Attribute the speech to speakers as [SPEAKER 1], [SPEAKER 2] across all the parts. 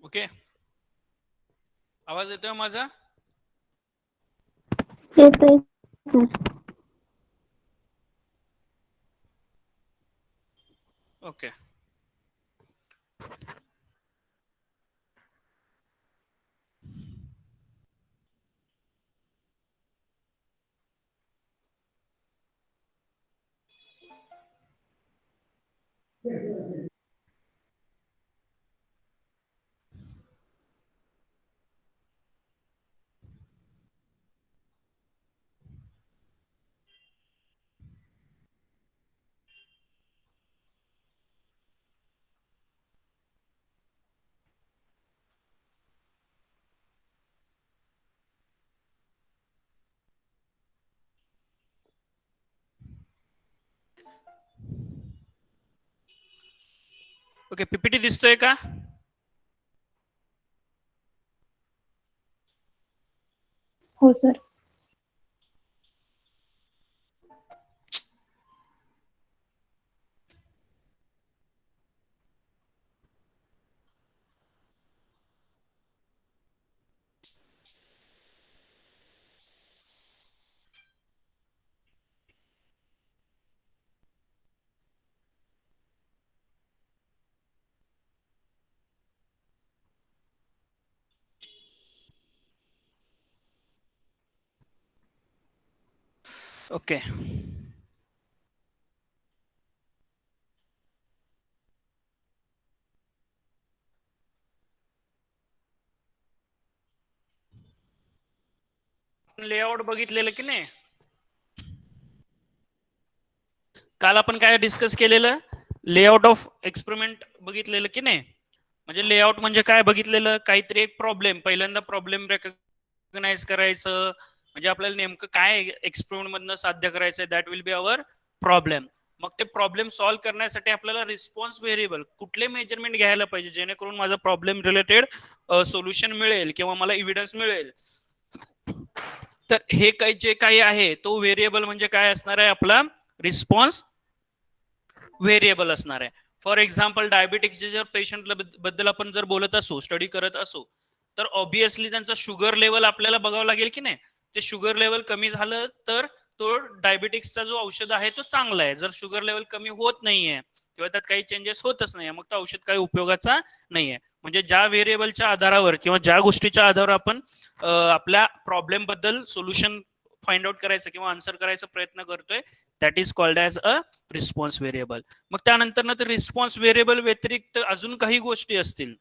[SPEAKER 1] Okay, आवाज येतोय माझा?
[SPEAKER 2] येतोय सर.
[SPEAKER 1] ओके. ओके, पीपीटी दिसतोय का?
[SPEAKER 2] हो सर.
[SPEAKER 1] ओके. लेआउट बघितलेलं की नाही? काल आपण काय डिस्कस केलेलं? लेआउट ऑफ एक्सपेरिमेंट बघितलेलं की नाही? म्हणजे लेआउट म्हणजे काय बघितलेलं? काहीतरी एक प्रॉब्लेम, पहिल्यांदा प्रॉब्लेम रेकग्नाइज करायचं, म्हणजे आपल्याला नेमकं काय एक्सपेरिमेंट मधनं साध्य करायचं, that will be our problem. मग ते प्रॉब्लेम सॉल्व्ह करण्यासाठी आपल्याला रिस्पॉन्स व्हेरिएबल कुठले मेजरमेंट घ्यायला पाहिजे जेणेकरून माझा प्रॉब्लेम रिलेटेड सोल्युशन मिळेल किंवा मला एव्हिडन्स मिळेल. तर हे काही जे काही आहे तो व्हेरिएबल म्हणजे काय असणार आहे? आपला रिस्पॉन्स व्हेरिएबल असणार आहे. फॉर एक्झाम्पल डायबिटिक्सचे जर पेशंट बद्दल आपण जर बोलत असू, स्टडी करत असू, तर ऑब्विसली त्यांचा शुगर लेवल आपल्याला बघावं लागेल की नाही. ते शुगर लेवल कमी झालं तर तो डायबिटिक्सचा जो औषध आहे तो चांगला आहे. जर शुगर लेवल कमी होत नाहीये किंवा त्यात काही चेंजेस होतच नाही, मग तो औषध काही उपयोगाचा नाहीये. म्हणजे ज्या व्हेरिएबलच्या आधारावर किंवा ज्या गोष्टीच्या आधारावर आपण आपल्या प्रॉब्लेम बद्दल सोल्युशन फाइंड आउट करायचं किंवा आन्सर करायचा प्रयत्न करतोय, that is called as a response variable. मग त्यानंतर ना रिस्पॉन्स व्हेरिएबल व्यतिरिक्त अजून काही गोष्टी असतील,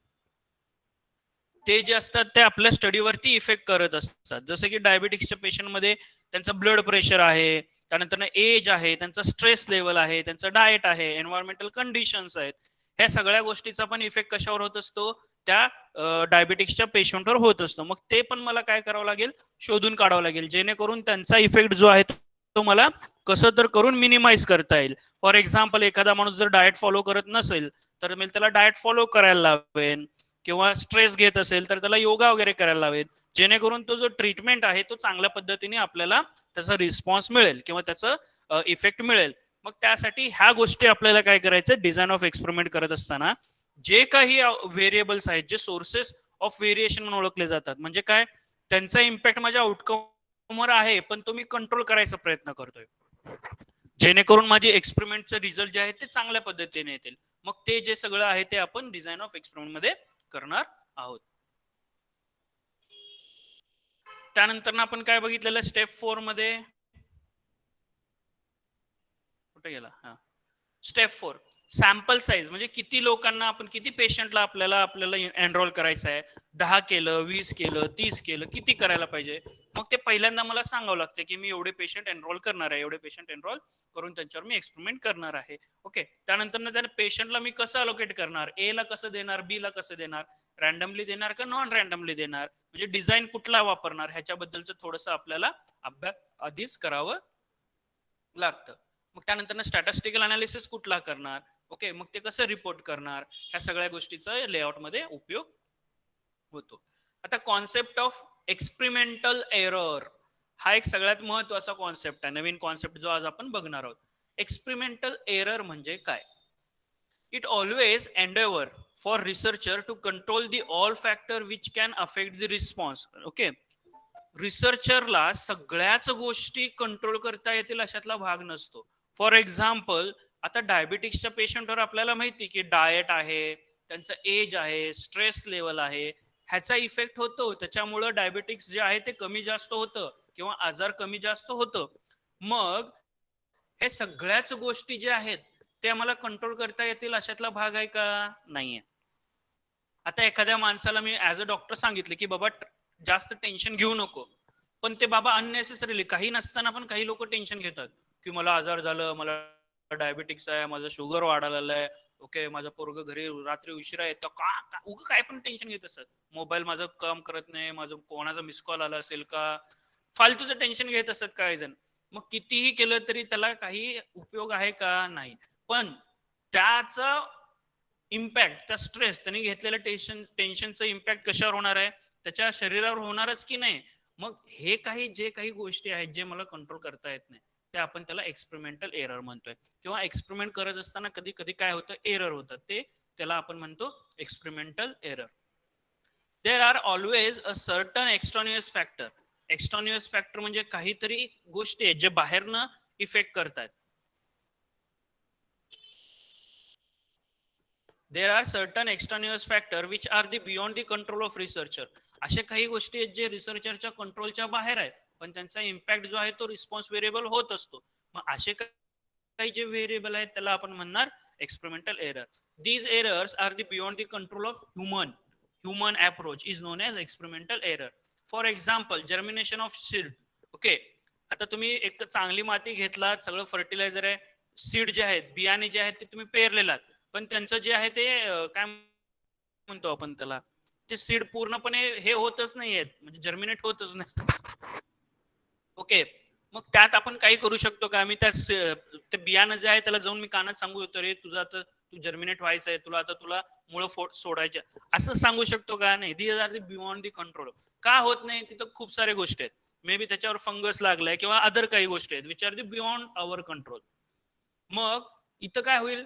[SPEAKER 1] ते जे असतात ते आपल्या स्टडीवरती इफेक्ट करत असतात. जसं की डायबिटिक्सच्या पेशंटमध्ये त्यांचं ब्लड प्रेशर आहे, त्यानंतर एज आहे, त्यांचा स्ट्रेस लेवल आहे, त्यांचं डाएट आहे, एन्व्हायरमेंटल कंडिशन्स आहेत. ह्या सगळ्या गोष्टीचा पण इफेक्ट कशावर होत असतो, त्या डायबिटिक्सच्या पेशंटवर होत असतो. मग ते पण मला काय करावं लागेल, शोधून काढावं लागेल, जेणेकरून त्यांचा इफेक्ट जो आहे तो मला कसं तर करून मिनिमाइज करता येईल. फॉर एक्झाम्पल, एखादा माणूस जर डाएट फॉलो करत नसेल तर मी त्याला डाएट फॉलो करायला लावेन, किंवा स्ट्रेस घेत असेल तर त्याला योगा वगैरे करायला लावेल, जेणेकरून तो जो ट्रीटमेंट आहे तो चांगल्या पद्धतीने आपल्याला त्याचा रिस्पॉन्स मिळेल किंवा त्याचं इफेक्ट मिळेल. मग त्यासाठी ह्या गोष्टी आपल्याला काय करायचं, डिझाईन ऑफ एक्सपेरिमेंट करत असताना जे काही व्हेरिएबल्स आहेत, जे सोर्सेस ऑफ व्हेरिएशन म्हणून ओळखले जातात, म्हणजे काय, त्यांचा इम्पॅक्ट माझ्या आउटकमवर आहे पण तो मी कंट्रोल करायचा प्रयत्न करतोय, जेणेकरून माझे एक्सपेरिमेंटचे रिझल्ट जे आहेत ते चांगल्या पद्धतीने येतील. मग ते जे सगळं आहे ते आपण डिझाईन ऑफ एक्सपेरिमेंट मध्ये करणार आहोत. त्यानंतर आपण काय बघितलेलं, स्टेप 4 मध्ये कुठे गेला, हा स्टेप 4, सॅम्पल साईज, म्हणजे किती लोकांना आपण, किती पेशंटला आपल्याला एनरोल करायचं आहे. 10 केलं, 20 केलं, 30 केलं, किती करायला पाहिजे. मग ते पहिल्यांदा मला सांगावं लागतं की मी एवढे पेशंट एनरोल करणार आहे, एवढे पेशंट एनरोल करून त्यांच्यावर मी एक्सपेरिमेंट करणार आहे. ओके. त्यानंतर त्या पेशंटला मी कसं अलोकेट करणार, ए ला कसं देणार, बी ला कसं देणार, रॅन्डमली देणार का नॉन रॅन्डमली देणार, म्हणजे डिझाईन कुठला वापरणार, ह्याच्याबद्दलचं थोडंसं आपल्याला अभ्यास आधीच करावं लागतं. मग त्यानंतर स्टॅटिस्टिकल अनालिसिस कुठला करणार, ओके, मग ते कसं रिपोर्ट करणार, ह्या सगळ्या गोष्टीचा लेआउट मध्ये उपयोग होतो. आता कॉन्सेप्ट ऑफ एक्सपेरिमेंटल एरर हा एक सगळ्यात महत्वाचा कॉन्सेप्ट आहे, नवीन कॉन्सेप्ट जो आज आपण बघणार आहोत. एक्सपेरिमेंटल एरर म्हणजे काय? It always endeavour for researcher to control the all factor which can affect the response. Okay, रिसर्चरला सगळ्याच गोष्टी कंट्रोल करता येतील अशातला भाग नसतो. फॉर एक्झाम्पल, आता डायबिटिक्सच्या पेशंटवर आपल्याला माहिती की डाएट आहे, त्यांचं एज आहे, स्ट्रेस लेवल आहे, ह्याचा इफेक्ट होतो. त्याच्यामुळं डायबिटिक्स जे आहे ते कमी जास्त होतं किंवा आजार कमी जास्त होतं. मग हे सगळ्याच गोष्टी ज्या आहेत ते आम्हाला कंट्रोल करता येतील अशातला भाग आहे का? नाहीये. आता एखाद्या माणसाला मी ऍज अ डॉक्टर सांगितले की बाबा जास्त टेन्शन घेऊ नको, पण ते बाबा अननेसेसरीली, काही नसताना पण काही लोक टेन्शन घेतात की मला आजार झालं, मला डायबिटिक्स आहे, माझं शुगर वाढायला आहे, ओके, माझं पोरग घरी रात्री उशिरा येतं का, उगं काय पण टेन्शन घेत असतात. मोबाईल माझं काम करत नाही, माझं कोणाचा मिस कॉल आला असेल का, फालतूचं टेन्शन घेत असतात काही जण. मग कितीही केलं तरी त्याला काही उपयोग आहे का? नाही. पण त्याचा इम्पॅक्ट, त्या स्ट्रेस त्यांनी घेतलेल्या टेन्शनचं इम्पॅक्ट कशावर होणार आहे, त्याच्या शरीरावर होणारच की नाही. मग हे काही जे काही गोष्टी आहेत जे मला कंट्रोल करता येत नाही, ते आपण त्याला एक्सपेरिमेंटल एरर म्हणतोय. किंवा एक्सपेरिमेंट करत असताना कधी कधी काय होतं, एरर होतं, ते त्याला आपण म्हणतो experimental error. There are always a certain extraneous factor. Extraneous factor म्हणजे काहीतरी गोष्टी आहेत जे बाहेरनं इफेक्ट करतात. There are certain extraneous factor which are the beyond the control of researcher. अशा काही गोष्टी आहेत जे रिसर्चरच्या कंट्रोलच्या बाहेर आहेत, पण त्यांचा इम्पॅक्ट जो आहे तो रिस्पॉन्स व्हेरिएबल होत असतो. मग असे काही जे व्हेरिएबल आहेत त्याला आपण म्हणणार experimental error. These errors are the beyond the control of human approach is known as experimental error. For example, germination of seed. Okay, आता तुम्ही एक चांगली माती घेतलात, सगळं फर्टिलायझर आहे, सीड जे आहेत, बियाणे जे आहेत ते तुम्ही पेरलेलात, पण त्यांचं जे आहे ते काय म्हणतो आपण त्याला, ते सीड पूर्णपणे हे होतच नाहीयेत, म्हणजे जर्मिनेट होतच नाही. ओके, मग त्यात आपण काही करू शकतो का? आम्ही त्या बियाणं जे आहे त्याला जाऊन मी कानात सांगू येतो, रे तुझं आता तू जर्मिनेट व्हायचं आहे, तुला मुळं सोडायचे, असं सांगू शकतो का? नाही. These R the beyond the control. का होत नाही? तिथं खूप सारे गोष्टी आहेत, मे बी त्याच्यावर फंगस लागलाय किंवा अदर काही गोष्टी आहेत which are the beyond our control. मग इथं काय होईल,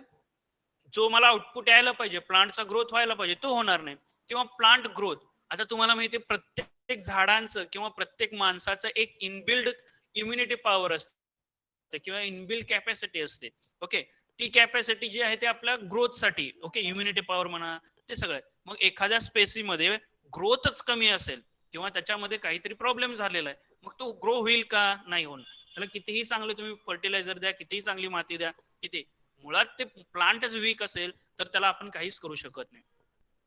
[SPEAKER 1] जो मला आउटपुट यायला पाहिजे, प्लांटचा ग्रोथ व्हायला पाहिजे, तो होणार नाही. किंवा प्लांट ग्रोथ, आता तुम्हाला माहिती आहे प्रत्येक झाडांचं किंवा प्रत्येक माणसाचं एक इनबिल्ड इम्युनिटी पॉवर असते किंवा इनबिल्ड कॅपॅसिटी असते. ओके, ती कॅपॅसिटी जी आहे ते आपल्या ग्रोथसाठी, ओके, इम्युनिटी पॉवर म्हणा, ते सगळं. मग एखाद्या स्पेसीमध्ये ग्रोथच कमी असेल किंवा त्याच्यामध्ये काहीतरी प्रॉब्लेम झालेला आहे, मग तो ग्रो होईल का? नाही होणार. त्याला कितीही चांगले तुम्ही फर्टिलायझर द्या, कितीही चांगली माती द्या, किती, मुळात ते प्लांटच वीक असेल तर त्याला आपण काहीच करू शकत नाही.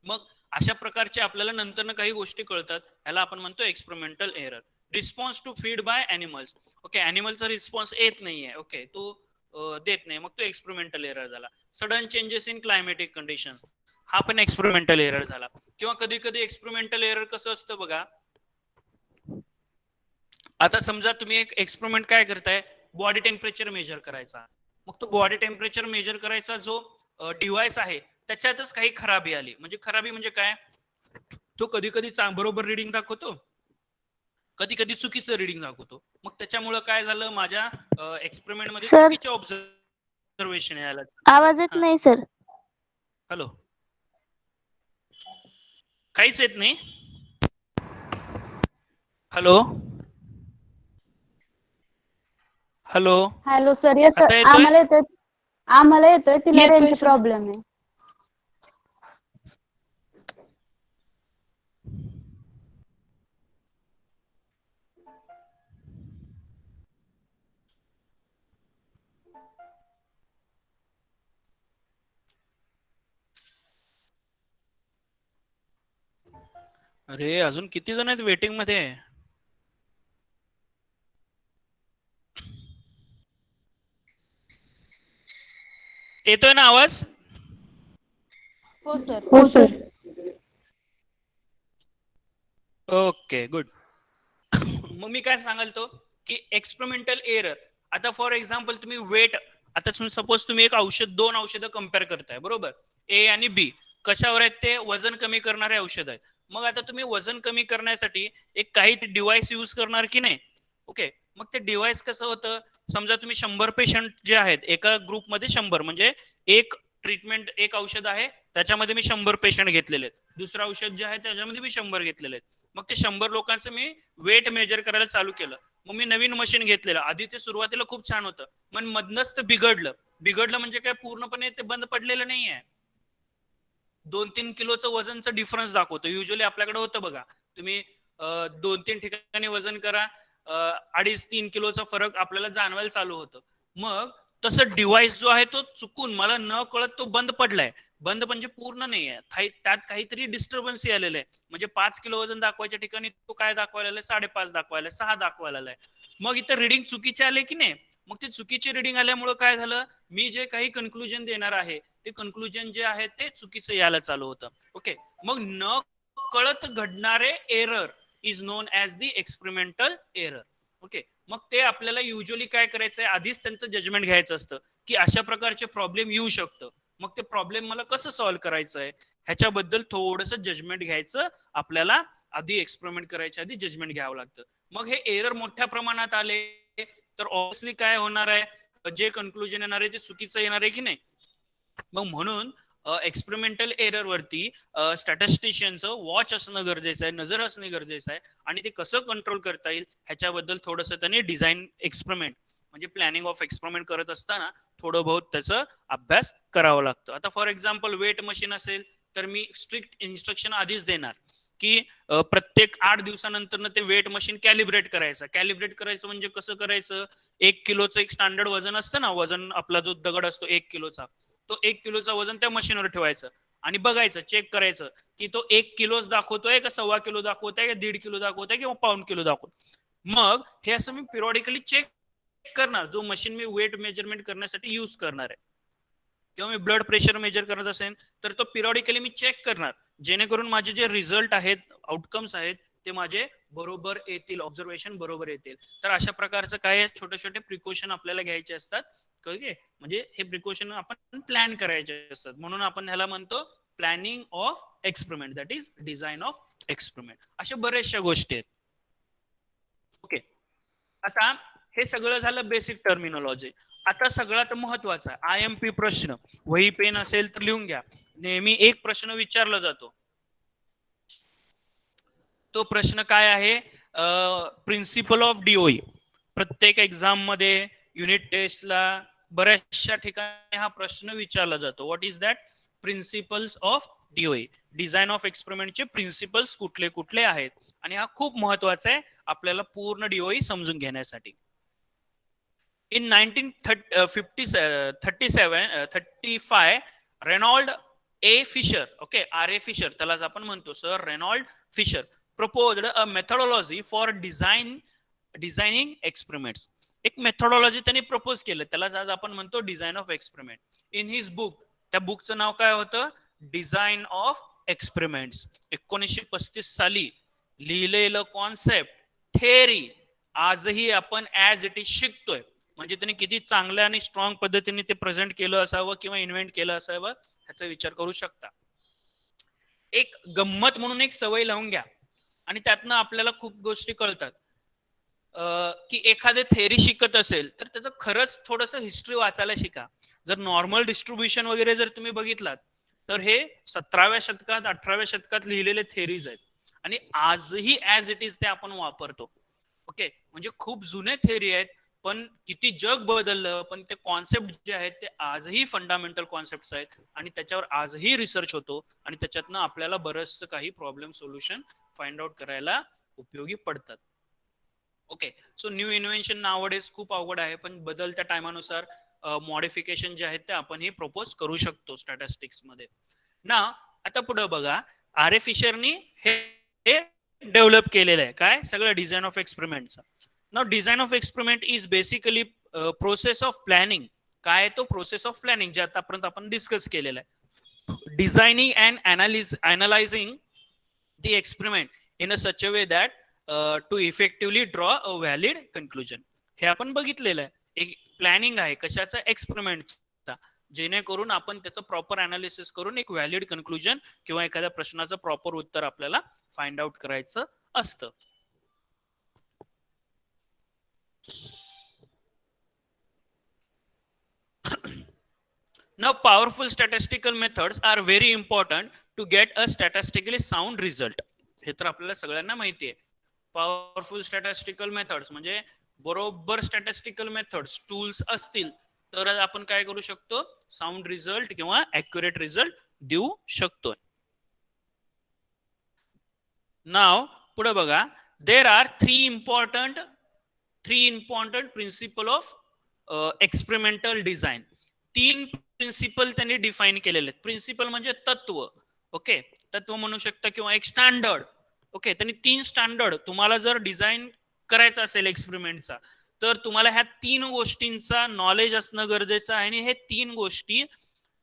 [SPEAKER 1] मग अशा प्रकारचे आपल्याला नंतर काही गोष्टी कळतात, याला आपण म्हणतो experimental error. Response to feed by animals. Okay, अॅनिमलचा रिस्पॉन्स येत नाहीये, ओके, तो देत नाही, मग तो एक्सपेरिमेंटल एरर झाला. Sudden changes in climatic condition, हा पण एक्सपेरिमेंटल एरर झाला. किंवा कधी कधी एक्सपेरिमेंटल एरर कसं असतं बघा, आता समजा तुम्ही एक एक्सपेरिमेंट काय करताय, बॉडी टेम्परेचर मेजर करायचा. मग तो बॉडी टेम्परेचर मेजर करायचा जो डिव्हाइस आहे त्याच्यातच काही खराबी आली. म्हणजे खराबी म्हणजे काय, तो कधी कधी बरोबर रिडिंग दाखवतो, कधी कधी चुकीचं रिडिंग दाखवतो. मग त्याच्यामुळे काय झालं, माझ्या एक्सपेरिमेंट मध्ये
[SPEAKER 2] सर
[SPEAKER 1] चुकीचे ऑब्झर्वेशन यायला.
[SPEAKER 2] आवाज येत नाही सर.
[SPEAKER 1] हॅलो, काहीच येत नाही. हॅलो हॅलो
[SPEAKER 2] हॅलो सर, येतोय,
[SPEAKER 1] आता येतोय?
[SPEAKER 2] आम्हाला येतोय, आम्हाला येतोय, तिला रेंज प्रॉब्लेम आहे.
[SPEAKER 1] अरे अजून किती जण आहेत वेटिंग मध्ये? येतोय ना आवाज?
[SPEAKER 2] हो सर.
[SPEAKER 3] हो सर.
[SPEAKER 1] Okay good. मग मी काय सांगाल तो की एक्सपेरिमेंटल एरर, आता फॉर एक्झाम्पल तुम्ही वेट, आता तुम्ही सपोज तुम्ही एक औषध, दोन औषधं कम्पेअर करताय, बरोबर, ए आणि बी. कशावर आहेत ते? वजन कमी करणारे औषध आहेत. मग आता तुम्ही वजन कमी करण्यासाठी एक काही डिव्हाइस यूज करणार की नाही? ओके, मग ते डिव्हाइस कसं होतं, समजा तुम्ही 100 पेशंट जे आहेत एका ग्रुपमध्ये, 100 म्हणजे एक ट्रीटमेंट, एक औषध आहे त्याच्यामध्ये मी 100 पेशंट घेतलेले आहेत, दुसरं औषध जे आहे त्याच्यामध्ये मी 100 घेतलेले आहेत. मग ते 100 लोकांचं मी वेट मेजर करायला चालू केलं. मग मी नवीन मशीन घेतलेलं, आधी ते सुरुवातीला खूप छान होतं, पण मधनच ते बिघडलं. बिघडलं म्हणजे काय, पूर्णपणे ते बंद पडलेलं नाहीये. 2-3 किलोचं वजनचं डिफरन्स दाखवतो. युजली आपल्याकडे होतं बघा, तुम्ही 2-3 ठिकाणी वजन करा, 2.5-3 किलोचा फरक आपल्याला जाणवायला चालू होतं. मग तसं डिव्हाइस जो आहे तो चुकून मला न कळत तो बंद पडलाय. बंद म्हणजे पूर्ण नाही आहे, त्यात काहीतरी डिस्टर्बन्स आलेलं आहे. म्हणजे 5 किलो वजन दाखवायच्या ठिकाणी तो काय दाखवायला, 5.5 दाखवायला, 6 दाखवायला. मग इथं रिडिंग चुकीचे आले की नाही? मग ते चुकीचे रिडिंग आल्यामुळे काय झालं, मी जे काही कन्क्लुजन देणार आहे ते कन्क्लुजन जे आहे ते चुकीचं यायला चालू होतं. ओके, मग न कळत घडणारे error is non as the experimental error. Okay, मग ते आपल्याला युजली काय करायचंय, आधीच त्यांचं जजमेंट घ्यायचं असतं की अशा प्रकारचे प्रॉब्लेम येऊ शकतं. मग ते प्रॉब्लेम मला कसं सॉल्व्ह करायचं आहे ह्याच्याबद्दल थोडंसं जजमेंट घ्यायचं आपल्याला, आधी एक्सपेरिमेंट करायच्या आधी जजमेंट घ्यावं लागतं. मग हे एरर मोठ्या प्रमाणात आले तर ऑब्विसली काय होणार आहे, जे कन्क्लुजन येणार आहे ते चुकीचं येणार आहे की नाही? मग म्हणून एक्सपेरिमेंटल एरर वरती स्टॅटिस्टिशियनचं वॉच असणं गरजेचं आहे, नजर असणं गरजेचं आहे. आणि ते कसं कंट्रोल करता येईल ह्याच्याबद्दल थोडंसं त्यांनी डिझाईन एक्सपेरिमेंट म्हणजे प्लॅनिंग ऑफ एक्सपेरिमेंट करत असताना थोडं बहुत त्याचा अभ्यास करावा लागतो. आता फॉर एक्झाम्पल वेट मशीन असेल तर मी स्ट्रिक्ट इन्स्ट्रक्शन आधीच देणार की प्रत्येक 8 दिवसानंतर ते वेट मशीन कॅलिब्रेट करायचं. कॅलिब्रेट करायचं म्हणजे कसं करायचं, 1 किलोचं एक स्टँडर्ड वजन असतं ना, वजन आपला जो दगड असतो 1 किलोचा, तो 1 किलोचा वजन त्या मशीनवर ठेवायचं आणि बघायचं, चेक करायचं की तो 1 किलोच दाखवतोय का 1.25 किलो दाखवतोय का 1.5 किलो दाखवतोय किंवा पाऊण किलो दाखवतोय. मग हे असं मी पिरियॉडिकली चेक करणार, जो मशीन मी वेट मेजरमेंट करण्यासाठी यूज करणार आहे. किंवा मी ब्लड प्रेशर मेजर करत असेल तर तो पिरियॉडिकली मी चेक करणार, जेणेकरून माझे जे रिझल्ट आहेत, आउटकम्स आहेत ते माझे बरोबर येतील, ऑब्झर्वेशन बरोबर येतील. तर अशा प्रकारचं काय छोटे छोटे प्रिकॉशन आपल्याला घ्यायचे असतात. ओके, म्हणजे हे प्रिकॉशन आपण प्लॅन करायचे असतात. म्हणून आपण ह्याला म्हणतो planning of experiment, that is design of experiment. अशा बऱ्याचशा गोष्टी आहेत. ओके, आता हे सगळं झालं बेसिक टर्मिनॉलॉजी. आता सगळ्यात महत्वाचा IMP प्रश्न, वही पेन असेल तर लिहून घ्या. नेहमी एक प्रश्न विचारला जातो, तो प्रश्न काय आहे? Principle of DOE. प्रत्येक एक्झाम मध्ये, युनिट टेस्टला, बऱ्याचशा ठिकाणी हा प्रश्न विचारला जातो. What is that? Principles of DOE, design of एक्सपेरिमेंटचे प्रिन्सिपल्स कुठले कुठले आहेत. आणि हा खूप महत्वाचा आहे आपल्याला पूर्ण DOE समजून घेण्यासाठी. In 1935, Ronald A. Fisher, okay, R.A. Fisher, त्यालाच आपण म्हणतो sir Ronald Fisher, proposed a methodology for designing experiments. एक मेथोडॉलॉजी त्यांनी प्रपोज केलं, त्यालाच आज आपण म्हणतो design of experiment. In his book, त्या बुकचं नाव काय होतं? Design of experiments. 1935 साली लिहिलेलं कॉन्सेप्ट, थेअरी आजही आपण ऍज इट इज शिकतोय. म्हणजे त्यांनी किती चांगल्या आणि स्ट्रॉंग पद्धतीने ते प्रेझेंट केलं असावं किंवा इन्व्हेंट केलं असावं ह्याचा विचार करू शकता. एक गंमत म्हणून एक सवय लावून घ्या आणि त्यातनं आपल्याला खूप गोष्टी कळतात. की एखादे थेअरी शिकत असेल तर त्याचं खरंच थोडंसं हिस्ट्री वाचायला शिका. जर नॉर्मल डिस्ट्रीब्युशन वगैरे जर तुम्ही बघितलात तर हे 17व्या शतकात 18व्या शतकात लिहिलेले थेअरीज आहेत आणि आजही ऍज इट इज ते आपण वापरतो. ओके, म्हणजे खूप जुने थेअरी आहेत, पण किती जग बदललं, पण ते कॉन्सेप्ट जे आहेत ते आजही फंडामेंटल कॉन्सेप्ट आहेत आणि त्याच्यावर आजही रिसर्च होतो आणि त्याच्यातनं आपल्याला बरंचसं काही प्रॉब्लेम सोल्युशन फाइंड आउट करायला उपयोगी पडतात. Okay, so new invention nowadays खूप अवघड आहे, पण बदलत्या टायमानुसार मॉडिफिकेशन जे आहेत ते आपण हे प्रपोज करू शकतो स्टॅटिस्टिक्स मध्ये ना. आता पुढे बघा, R.A. फिशरनी हे डेव्हलप केलेलं आहे काय? सगळं डिझाईन ऑफ एक्सपेरिमेंटचं. Now design of experiment is basically process of planning. काय तो? प्रोसेस ऑफ प्लॅनिंग, जे आतापर्यंत आपण डिस्कस केलेलं आहे. Designing and analysing the experiment in a such a way that to effectively draw a valid conclusion. हे आपण बघितलेलं आहे. एक प्लॅनिंग आहे कशाचा? एक्सपेरिमेंटचा, जेणेकरून आपण त्याचं प्रॉपर अनालिसिस करून एक व्हॅलिड कन्क्लुजन किंवा एखाद्या प्रश्नाचं प्रॉपर उत्तर आपल्याला फाइंड आउट करायचं असतं. Now, powerful statistical methods are very important to get a statistically sound result. हे तर आपल्याला सगळ्यांना माहिती आहे. पॉवरफुल स्टॅटिस्टिकल मेथड्स म्हणजे बरोबर स्टॅटिस्टिकल मेथड्स टूल्स असतील तर आपण काय करू शकतो? साऊंड रिझल्ट किंवा ऍक्युरेट रिझल्ट देऊ शकतो. नाव पुढे बघा, there are three important principle of experimental design. 3 principle त्यांनी डिफाईन केलेले आहेत. प्रिन्सिपल म्हणजे तत्व, ओके, तत्व म्हणू शकता किंवा एक स्टँडर्ड. ओके, त्यांनी 3 स्टँडर्ड, तुम्हाला जर डिझाईन करायचा असेल एक्सपेरिमेंटचा तर तुम्हाला ह्या 3 गोष्टींचा नॉलेज असणं गरजेचं आहे आणि हे 3 गोष्टी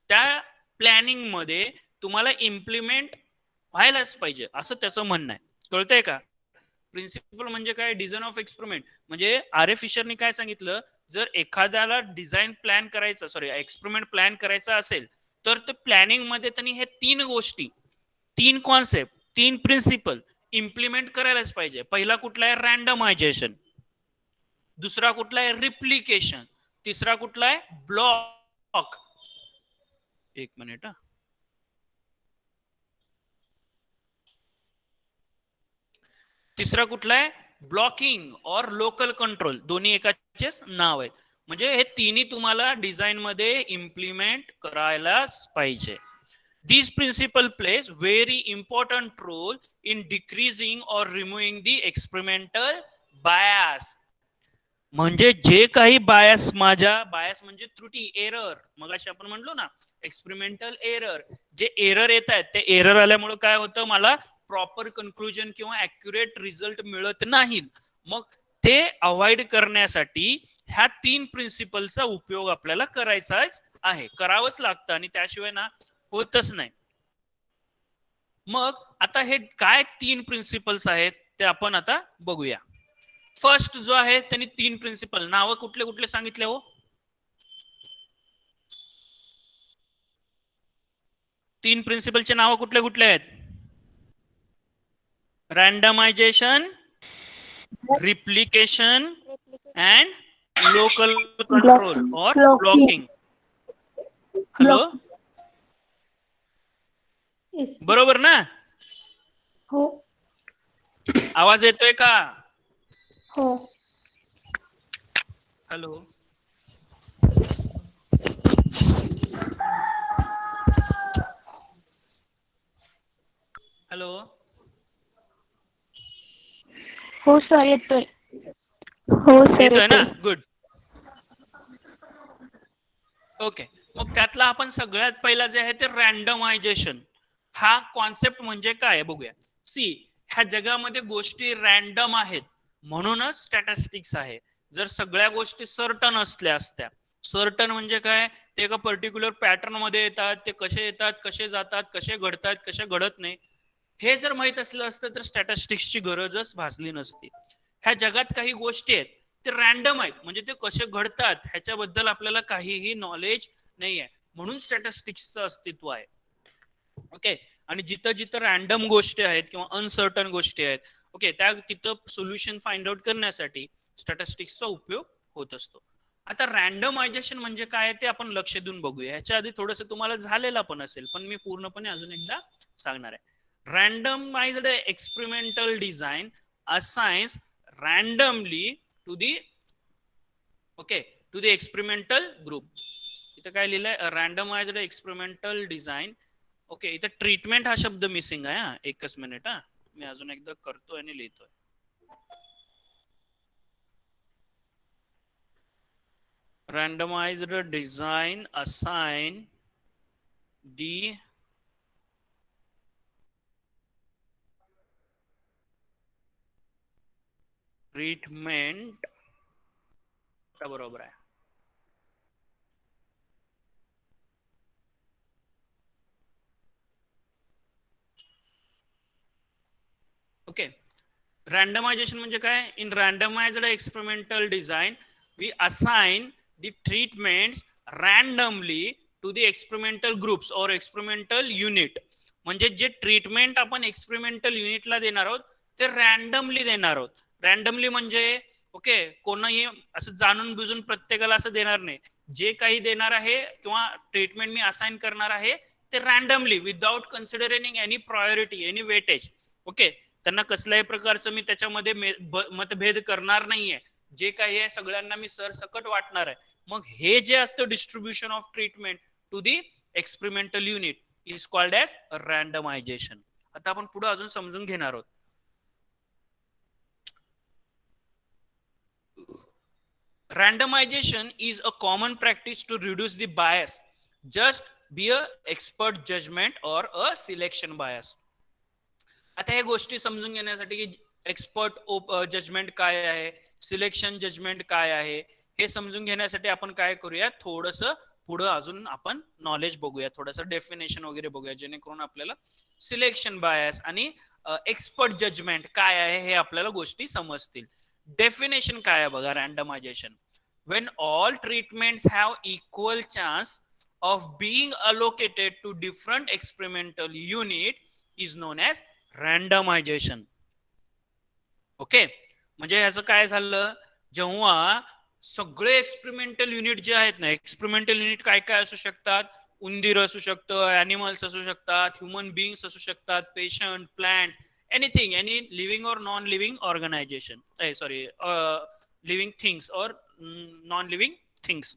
[SPEAKER 1] त्या प्लॅनिंग मध्ये तुम्हाला इम्प्लिमेंट व्हायलाच पाहिजे असं त्याचं म्हणणं आहे. कळतंय का? प्रिन्सिपल म्हणजे काय? डिझाईन ऑफ एक्सपेरिमेंट म्हणजे R.A. फिशरनी काय सांगितलं, जर एखाद्याला डिझाईन प्लॅन करायचा, सॉरी एक्सपेरिमेंट प्लॅन करायचा असेल तर ते प्लॅनिंग मध्ये त्यांनी हे 3 गोष्टी, 3 कॉन्सेप्ट, 3 प्रिन्सिपल इम्प्लिमेंट करायलाच पाहिजे. पहिला कुठला आहे? रँडमायझेशन. दुसरा कुठला आहे? रिप्लिकेशन. तिसरा कुठला आहे? ब्लॉक. एक मिनिट हा. तिसरा कुठला आहे? ब्लॉकिंग और लोकल कंट्रोल. दोन्ही एकाचेच नाव आहेत. म्हणजे हे तिन्ही तुम्हाला डिझाईन मध्ये इम्प्लिमेंट करायलाच पाहिजे. These principles plays very important role in decreasing or removing the experimental bias. म्हणजे जे काही बायस, माझ्या बायस म्हणजे त्रुटी, एरर, मगाशी आपण म्हणलो ना एक्सपेरिमेंटल एरर, जे एरर येत आहेत ते एरर आल्यामुळे काय होतं? मला प्रॉपर कन्क्लुजन किंवा ऍक्युरेट रिझल्ट मिळत नाही. मग ते अवॉइड करण्यासाठी ह्या 3 प्रिन्सिपलचा उपयोग आपल्याला करायचाच आहे, करावंच लागतं आणि त्याशिवाय ना होतच नाही. मग आता हे काय 3 प्रिन्सिपल्स आहेत ते आपण आता बघूया. फर्स्ट जो आहे त्यांनी 3 प्रिन्सिपल, नाव कुठले कुठले सांगितले हो? 3 प्रिन्सिपलचे नाव कुठले कुठले आहेत? Randomisation, replication and local control or blocking. Hello, बरोबर ना?
[SPEAKER 2] हो
[SPEAKER 1] आवाज येतोय का?
[SPEAKER 2] हो
[SPEAKER 1] हॅलो, हॅलो,
[SPEAKER 2] हो सर येतोय. हो सर
[SPEAKER 1] येतोय ना?
[SPEAKER 2] येतोय.
[SPEAKER 1] गुड. ओके, मग त्यातला आपण सगळ्यात पहिला जे आहे ते रँडमायझेशन. हा कॉन्सेप्ट म्हणजे काय बघूया. सी, ह्या जगामध्ये गोष्टी रँडम आहेत म्हणूनच स्टॅटिस्टिक्स आहे. जर सगळ्या गोष्टी सर्टन असत्या, सर्टन म्हणजे काय, ते एका पर्टिक्युलर पॅटर्न मध्ये येतात, ते कसे येतात, कसे जातात, कसे घडतात, कसे घडत नाही, हे जर माहित असलं असतं तर स्टॅटिस्टिक्सची गरजच भासली नसती. ह्या जगात काही गोष्टी आहेत ते रँडम आहेत, म्हणजे ते कसे घडतात ह्याच्याबद्दल आपल्याला काहीही नॉलेज नाही आहे, म्हणून स्टॅटिस्टिक्सचं अस्तित्व आहे. ओके, आणि जिथं जिथं रँडम गोष्टी आहेत किंवा अनसर्टन गोष्टी आहेत, ओके, त्या तिथं सोल्युशन फाइंड आउट करण्यासाठी स्टॅटिस्टिक्सचा उपयोग होत असतो. आता रँडमायझेशन म्हणजे काय ते आपण लक्ष देऊन बघूया. ह्याच्या आधी थोडंसं तुम्हाला झालेला पण असेल, पण मी पूर्णपणे अजून एकदा सांगणार आहे. Randomized experimental design assigns randomly to the experimental group. इथं काय लिहिलंय, रँडमाइज्ड एक्सपेरिमेंटल डिझाईन. ओके, इथं ट्रीटमेंट हा शब्द मिसिंग आहे. हा एकच मिनिट, हा मी अजून एकदा करतोय आणि लिहितोय. Randomized design assign the treatment, बरोबर आहे. ओके, रँडमायझेशन म्हणजे काय, in randomized experimental design we assign the treatments randomly to the experimental groups or experimental unit. म्हणजे जे ट्रीटमेंट आपण एक्सपेरिमेंटल युनिटला देणार आहोत ते रँडमली देणार आहोत. रँडमली म्हणजे ओके, कोणीही असं जाणून बुजून प्रत्येकाला असं देणार नाही. जे काही देणार आहे किंवा ट्रीटमेंट मी असाइन करणार आहे ते randomly, without considering any priority, any weightage. Okay, त्यांना कसल्याही प्रकारचं मी त्याच्यामध्ये मतभेद करणार नाहीये. जे काही आहे सगळ्यांना मी सरसकट वाटणार आहे. मग हे जे असतं distribution of treatment to the experimental unit is called as randomisation. आता आपण पुढे अजून समजून घेणार आहोत. Randomization is a common practice to reduce the bias. Just be a expert judgment or a selection bias. आता हे गोष्टी समजून घेण्यासाठी की एक्सपर्ट जजमेंट काय आहे, सिलेक्शन जजमेंट काय आहे, हे समजून घेण्यासाठी आपण काय करूया, थोडस पुढं अजून आपण नॉलेज बघूया, थोडंसं डेफिनेशन वगैरे बघूया, जेणेकरून आपल्याला सिलेक्शन बायस आणि एक्सपर्ट जजमेंट काय आहे हे आपल्याला गोष्टी समजतील. डेफिनेशन काय आहे बघा, randomisation. When all treatments have equal chance of being allocated to different experimental unit is known as randomisation. Okay, म्हणजे याचं काय झालं, जेव्हा सगळे एक्सपेरिमेंटल युनिट जे आहेत ना, एक्सपेरिमेंटल युनिट काय काय असू शकतात, उंदीर असू शकतं, ॲनिमल्स असू शकतात, ह्युमन बिंग्स असू शकतात, patient, plant, anything, any living or non living organisation, sorry living things or non living things.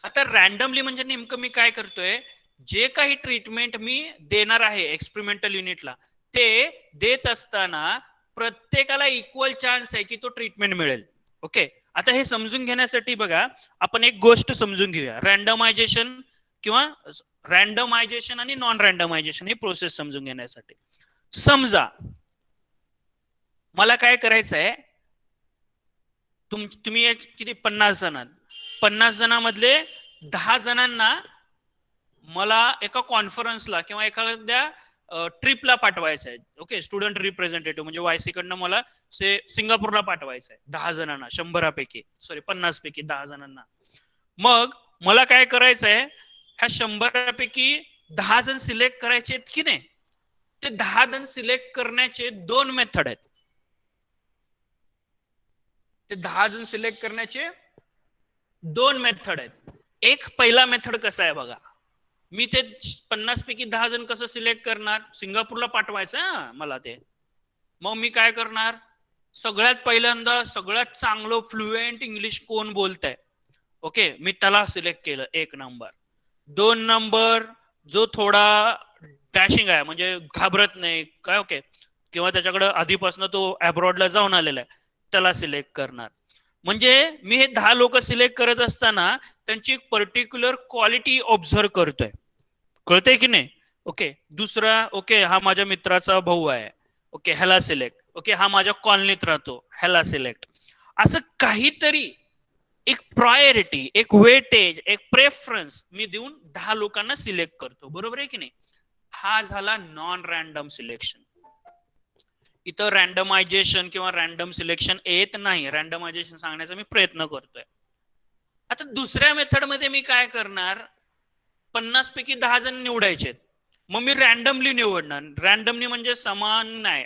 [SPEAKER 1] आता रँडमली म्हणजे नेमकं मी काय करतोय, जे काही ट्रीटमेंट मी देणार आहे एक्सपेरिमेंटल युनिटला ते देत असताना प्रत्येकाला इक्वल चान्स आहे की तो ट्रीटमेंट मिळेल. ओके, आता हे समजून घेण्यासाठी बघा आपण एक गोष्ट समजून घेऊया. रँडमायझेशन किंवा रँडमायझेशन आणि नॉन रँडमायझेशन ही प्रोसेस समजून घेण्यासाठी, समजा मला काय करायचं आहे, तुम्ही एक किती 50 जणांमधले 10 जणांना मला एका कॉन्फरन्सला किंवा एखाद्या ट्रिपला पाठवायचं आहे. ओके, स्टुडंट रिप्रेझेंटेटिव्ह म्हणजे वायसी कडनं मला सिंगापूरला पाठवायचं आहे 10 जणांना, 100 पैकी, सॉरी 50 पैकी 10 जणांना. मग मला काय करायचं आहे, ह्या 100 पैकी 10 जण सिलेक्ट करायचे आहेत की नाही, ते 10 जण सिलेक्ट करण्याचे 2 मेथड आहेत. ते 10 जण सिलेक्ट करण्याचे 2 मेथड आहेत. एक पहिला मेथड कसा आहे बघा, मी ते 50 पैकी 10 जण कसं सिलेक्ट करणार, सिंगापूरला पाठवायचं मला ते, मग मी काय करणार, सगळ्यात पहिल्यांदा सगळ्यात चांगलं फ्लुएंट इंग्लिश कोण बोलतंय, ओके, मी त्याला सिलेक्ट केलं 1 नंबर. 2 नंबर जो थोडा डॅशिंग आहे, म्हणजे घाबरत नाही काय, ओके, किंवा त्याच्याकडे आधीपासून तो अब्रॉडला जाऊन आलेला आहे, त्याला सिलेक्ट करणार. म्हणजे मी हे 10 लोक सिलेक्ट करत असताना त्यांची एक पर्टिक्युलर क्वालिटी ऑब्झर्व करतोय, कळतंय की नाही. ओके, दुसरा, ओके, हा माझ्या मित्राचा भाऊ आहे, ओके, ह्याला सिलेक्ट. ओके, हा माझ्या कॉलनीत राहतो, ह्याला सिलेक्ट. असं काहीतरी एक प्रायोरिटी, एक वेटेज, एक प्रेफरन्स मी देऊन 10 लोकांना सिलेक्ट करतो, बरोबर आहे की नाही. हा झाला नॉन रॅन्डम सिलेक्शन. इथं रॅन्डमायझेशन किंवा रॅन्डम सिलेक्शन येत नाही, रॅन्डमायझेशन सांगण्याचा मी प्रयत्न करतोय. आता दुसऱ्या मेथड मध्ये मी काय करणार, 50 पैकी 10 जण निवडायचे, मग मी रॅन्डमली निवडणार. रॅन्डमली म्हणजे समान नाही.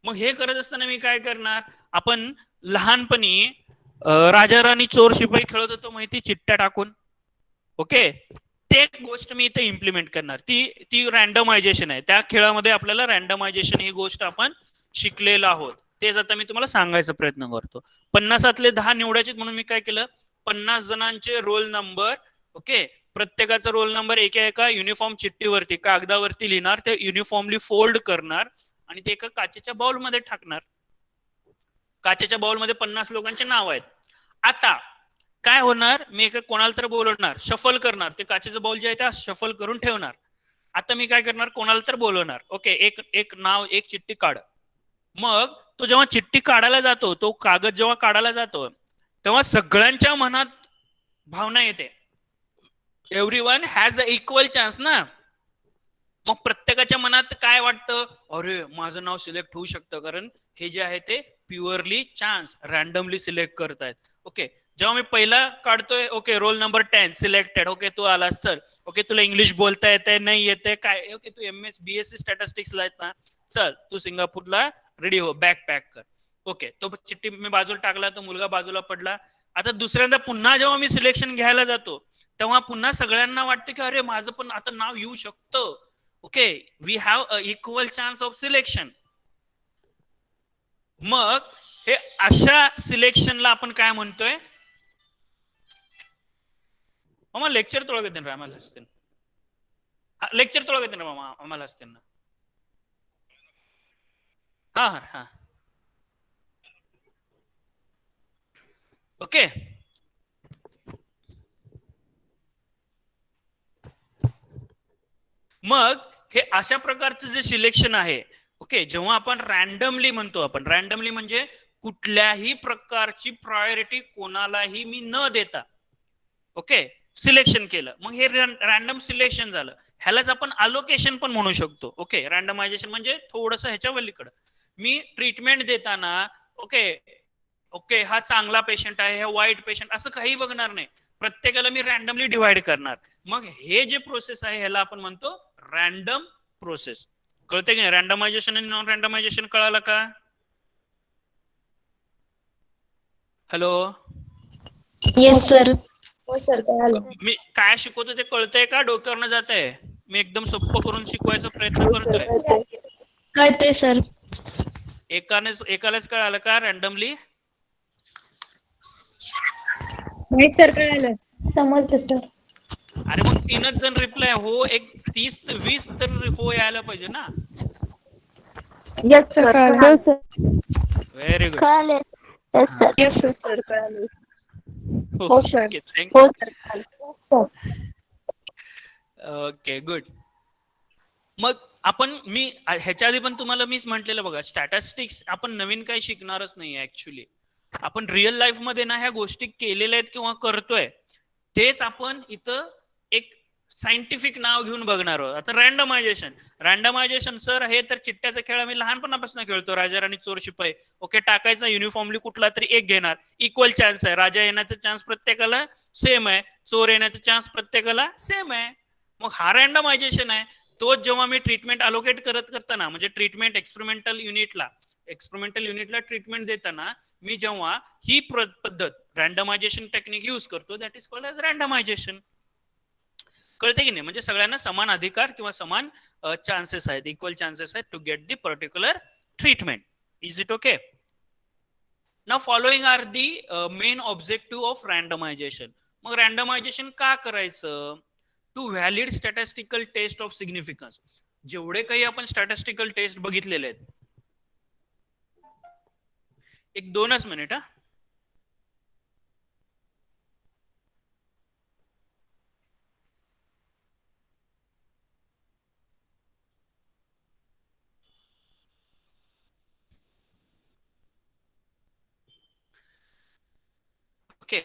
[SPEAKER 1] मग हे करत असताना मी काय करणार, आपण लहानपणी राजा राणी चोर शिपाई खेळत होतो माहिती, चिट्ट्या टाकून, ओके, ते गोष्ट मी इथे इम्प्लिमेंट करणार. ती रॅन्डमायझेशन आहे. त्या खेळामध्ये आपल्याला रॅन्डमायझेशन ही गोष्ट आपण शिकलेलो आहोत, तेच आता मी तुम्हाला सांगायचा प्रयत्न करतो. 50तले 10 निवडायचे म्हणून मी काय केलं, 50 जणांचे रोल नंबर, ओके, प्रत्येकाचा रोल नंबर एका युनिफॉर्म चिठ्ठीवरती कागदावरती लिहिणार, ते युनिफॉर्मली फोल्ड करणार आणि ते एका काचेच्या बाउलमध्ये टाकणार. काचेच्या बाउलमध्ये 50 लोकांचे नाव आहेत. आता काय होणार, मी एका कोणाला तर बोलवणार, शफल करणार, ते काचेचं बाउल जे आहे ते शफल करून ठेवणार. आता मी काय करणार, कोणाला तर बोलवणार, ओके, एक नाव, एक चिठ्ठी काढ. मग तो जेव्हा चिठ्ठी काढायला जातो, तो कागद जेव्हा काढायला जातो, तेव्हा सगळ्यांच्या मनात भावना येते, everyone has a equal chance ना. मग प्रत्येकाच्या मनात काय वाटतं, अरे माझं नाव सिलेक्ट होऊ शकतं, कारण हे जे आहे ते प्युअरली चान्स, रॅन्डमली सिलेक्ट करतायत. ओके, जेव्हा मी पहिला काढतोय, okay, roll number 10 selected, okay, तू आलास सर, ओके, तुला इंग्लिश बोलता येते नाही येते काय, ओके, तू BSc स्टॅटिस्टिक्सला आहेत ना, चल तू सिंगापूरला रेडी हो, बॅग पॅक कर. ओके, तो चिठ्ठी मी बाजूला टाकला, तो मुलगा बाजूला पडला. आता दुसऱ्यांदा पुन्हा जेव्हा मी सिलेक्शन घ्यायला जातो, तेव्हा पुन्हा सगळ्यांना वाटतं की अरे माझं पण आता नाव येऊ शकतं. Okay, we have a equal chance of selection. मग हे अशा सिलेक्शनला आपण काय म्हणतोय, मामा लेक्चर तोळा घेते ना आम्हाला असते, लेक्चर तोळा घेते ना मामा आम्हाला असते ना. हा हा हा, ओके. मग हे अशा प्रकारचं जे सिलेक्शन आहे, ओके, जेव्हा आपण रॅन्डमली म्हणतो, आपण रॅन्डमली म्हणजे कुठल्याही प्रकारची प्रायोरिटी कोणालाही मी न देता, ओके, सिलेक्शन केलं, मग हे रॅन्डम सिलेक्शन झालं. ह्यालाच आपण अलोकेशन पण म्हणू शकतो. ओके, रॅन्डमायझेशन म्हणजे थोडंसं ह्याच्या पलीकडे. मी ट्रीटमेंट देताना, ओके ओके, हा चांगला पेशंट आहे, हा वाईट पेशंट, असं काही बघणार नाही, प्रत्येकाला मी रॅन्डमली डिवाइड करणार. मग हे जे प्रोसेस आहे ह्याला आपण म्हणतो रॅन्डम प्रोसेस. कळते की नाही, रॅन्डमायझेशन आणि नॉन रॅन्डमायझेशन कळालं का? Hello,
[SPEAKER 2] yes sir.
[SPEAKER 1] मी काय शिकवतो ते कळतंय का, डोक्यावरनं जात आहे? मी एकदम सोपं करून शिकवायचा प्रयत्न करतोय.
[SPEAKER 2] कळते सर.
[SPEAKER 1] एकालाच कळालं का रॅन्डमली?
[SPEAKER 2] नाही सर, कळालं, समजलं सर.
[SPEAKER 1] अरे मग 3च जण रिप्लाय हो, एक 30 ते 20 तर हो यायला पाहिजे ना.
[SPEAKER 2] येस सर, कळालं.
[SPEAKER 1] Very good.
[SPEAKER 2] कळाले. येस सर, कळाले. हो सर.
[SPEAKER 1] थँक्यू.
[SPEAKER 2] हो सर.
[SPEAKER 1] Okay, good. मग आपण, मी ह्याच्या आधी पण तुम्हाला मीच म्हटलेलं बघा, स्टॅटिस्टिक्स आपण नवीन काही शिकणारच नाही ऍक्च्युली. आपण रिअल लाईफ मध्ये ना ह्या गोष्टी केलेल्या आहेत किंवा करतोय, तेच आपण इथं एक सायंटिफिक नाव घेऊन बघणार आहोत. आता रॅन्डमायझेशन सर, हे तर चिट्ट्याचा खेळ आम्ही लहानपणापासून खेळतो, राजा राणी चोर शिपाई. ओके, टाकायचा युनिफॉर्मली कुठला तरी एक घेणार, इक्वल चान्स आहे, राजा येण्याचा चान्स प्रत्येकाला सेम आहे, चोर येण्याचा चान्स प्रत्येकाला सेम आहे. मग हा रॅन्डमायझेशन आहे. तो जेव्हा मी ट्रीटमेंट अलोकेट करताना, म्हणजे एक्सपेरिमेंटल युनिटला ट्रीटमेंट देताना मी जेव्हा ही पद्धत रँडमायझेशन टेक्निक यूज करतो, that is called as randomisation. कळते की नाही? म्हणजे सगळ्यांना समान अधिकार किंवा समान चान्सेस आहेत, इक्वल चान्सेस आहेत to get the particular treatment. Is it okay? Now following are the main objective of randomization. मग रँडमायझेशन का करायचं? To valid statistical test of significance. जेवढे काही आपण स्टॅटिस्टिकल टेस्ट बघितलेले आहेत, एक 2च minute. Okay,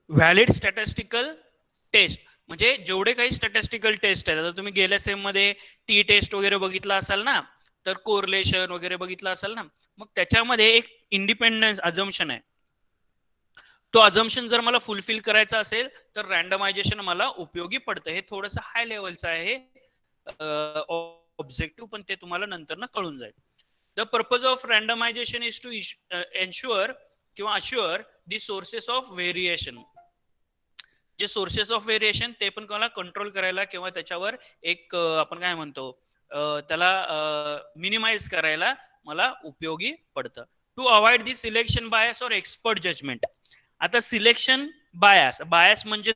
[SPEAKER 1] valid statistical test म्हणजे जेवढे काही स्टॅटिस्टिकल टेस्ट आहेत, आता तुम्ही गेल्या सेम मध्ये टी टेस्ट वगैरे बघितला असाल ना, तर कोरिलेशन वगैरे बघितला असाल ना, मग त्याच्यामध्ये एक इंडिपेंडन्स अजम्पशन आहे. तो अजम्पशन जर मला फुलफिल करायचा असेल तर रँडमायझेशन मला उपयोगी पडतं. हे थोडंसं हाय लेवलचं आहे ऑब्जेक्टिव्ह, पण ते तुम्हाला नंतर कळून जाईल. The purpose of randomization is to ensure किंवा assure the sources of variation. जे सोर्सेस ऑफ व्हेरिएशन ते पण मला कंट्रोल करायला किंवा त्याच्यावर एक आपण काय म्हणतो त्याला मिनिमाइज करायला मला उपयोगी पडतं. To avoid the selection bias और एक्सपर्ट जजमेंट. आता सिलेक्शन बायस, बायस म्हणजे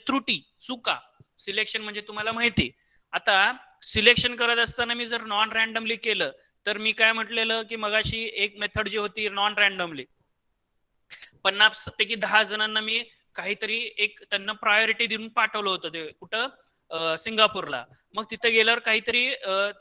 [SPEAKER 1] त्रुटी, चुका. सिलेक्शन म्हणजे तुम्हाला माहिती. आता सिलेक्शन करत असताना मी जर नॉन रँडमली केलं तर मी काय म्हटलेलं की मगाशी एक मेथड जी होती नॉन रँडमली, 50 पैकी 10 जणांना मी काहीतरी एक त्यांना प्रायोरिटी देऊन पाठवलं होतं. ते कुठं? सिंगापूरला. मग तिथे गेल्यावर काहीतरी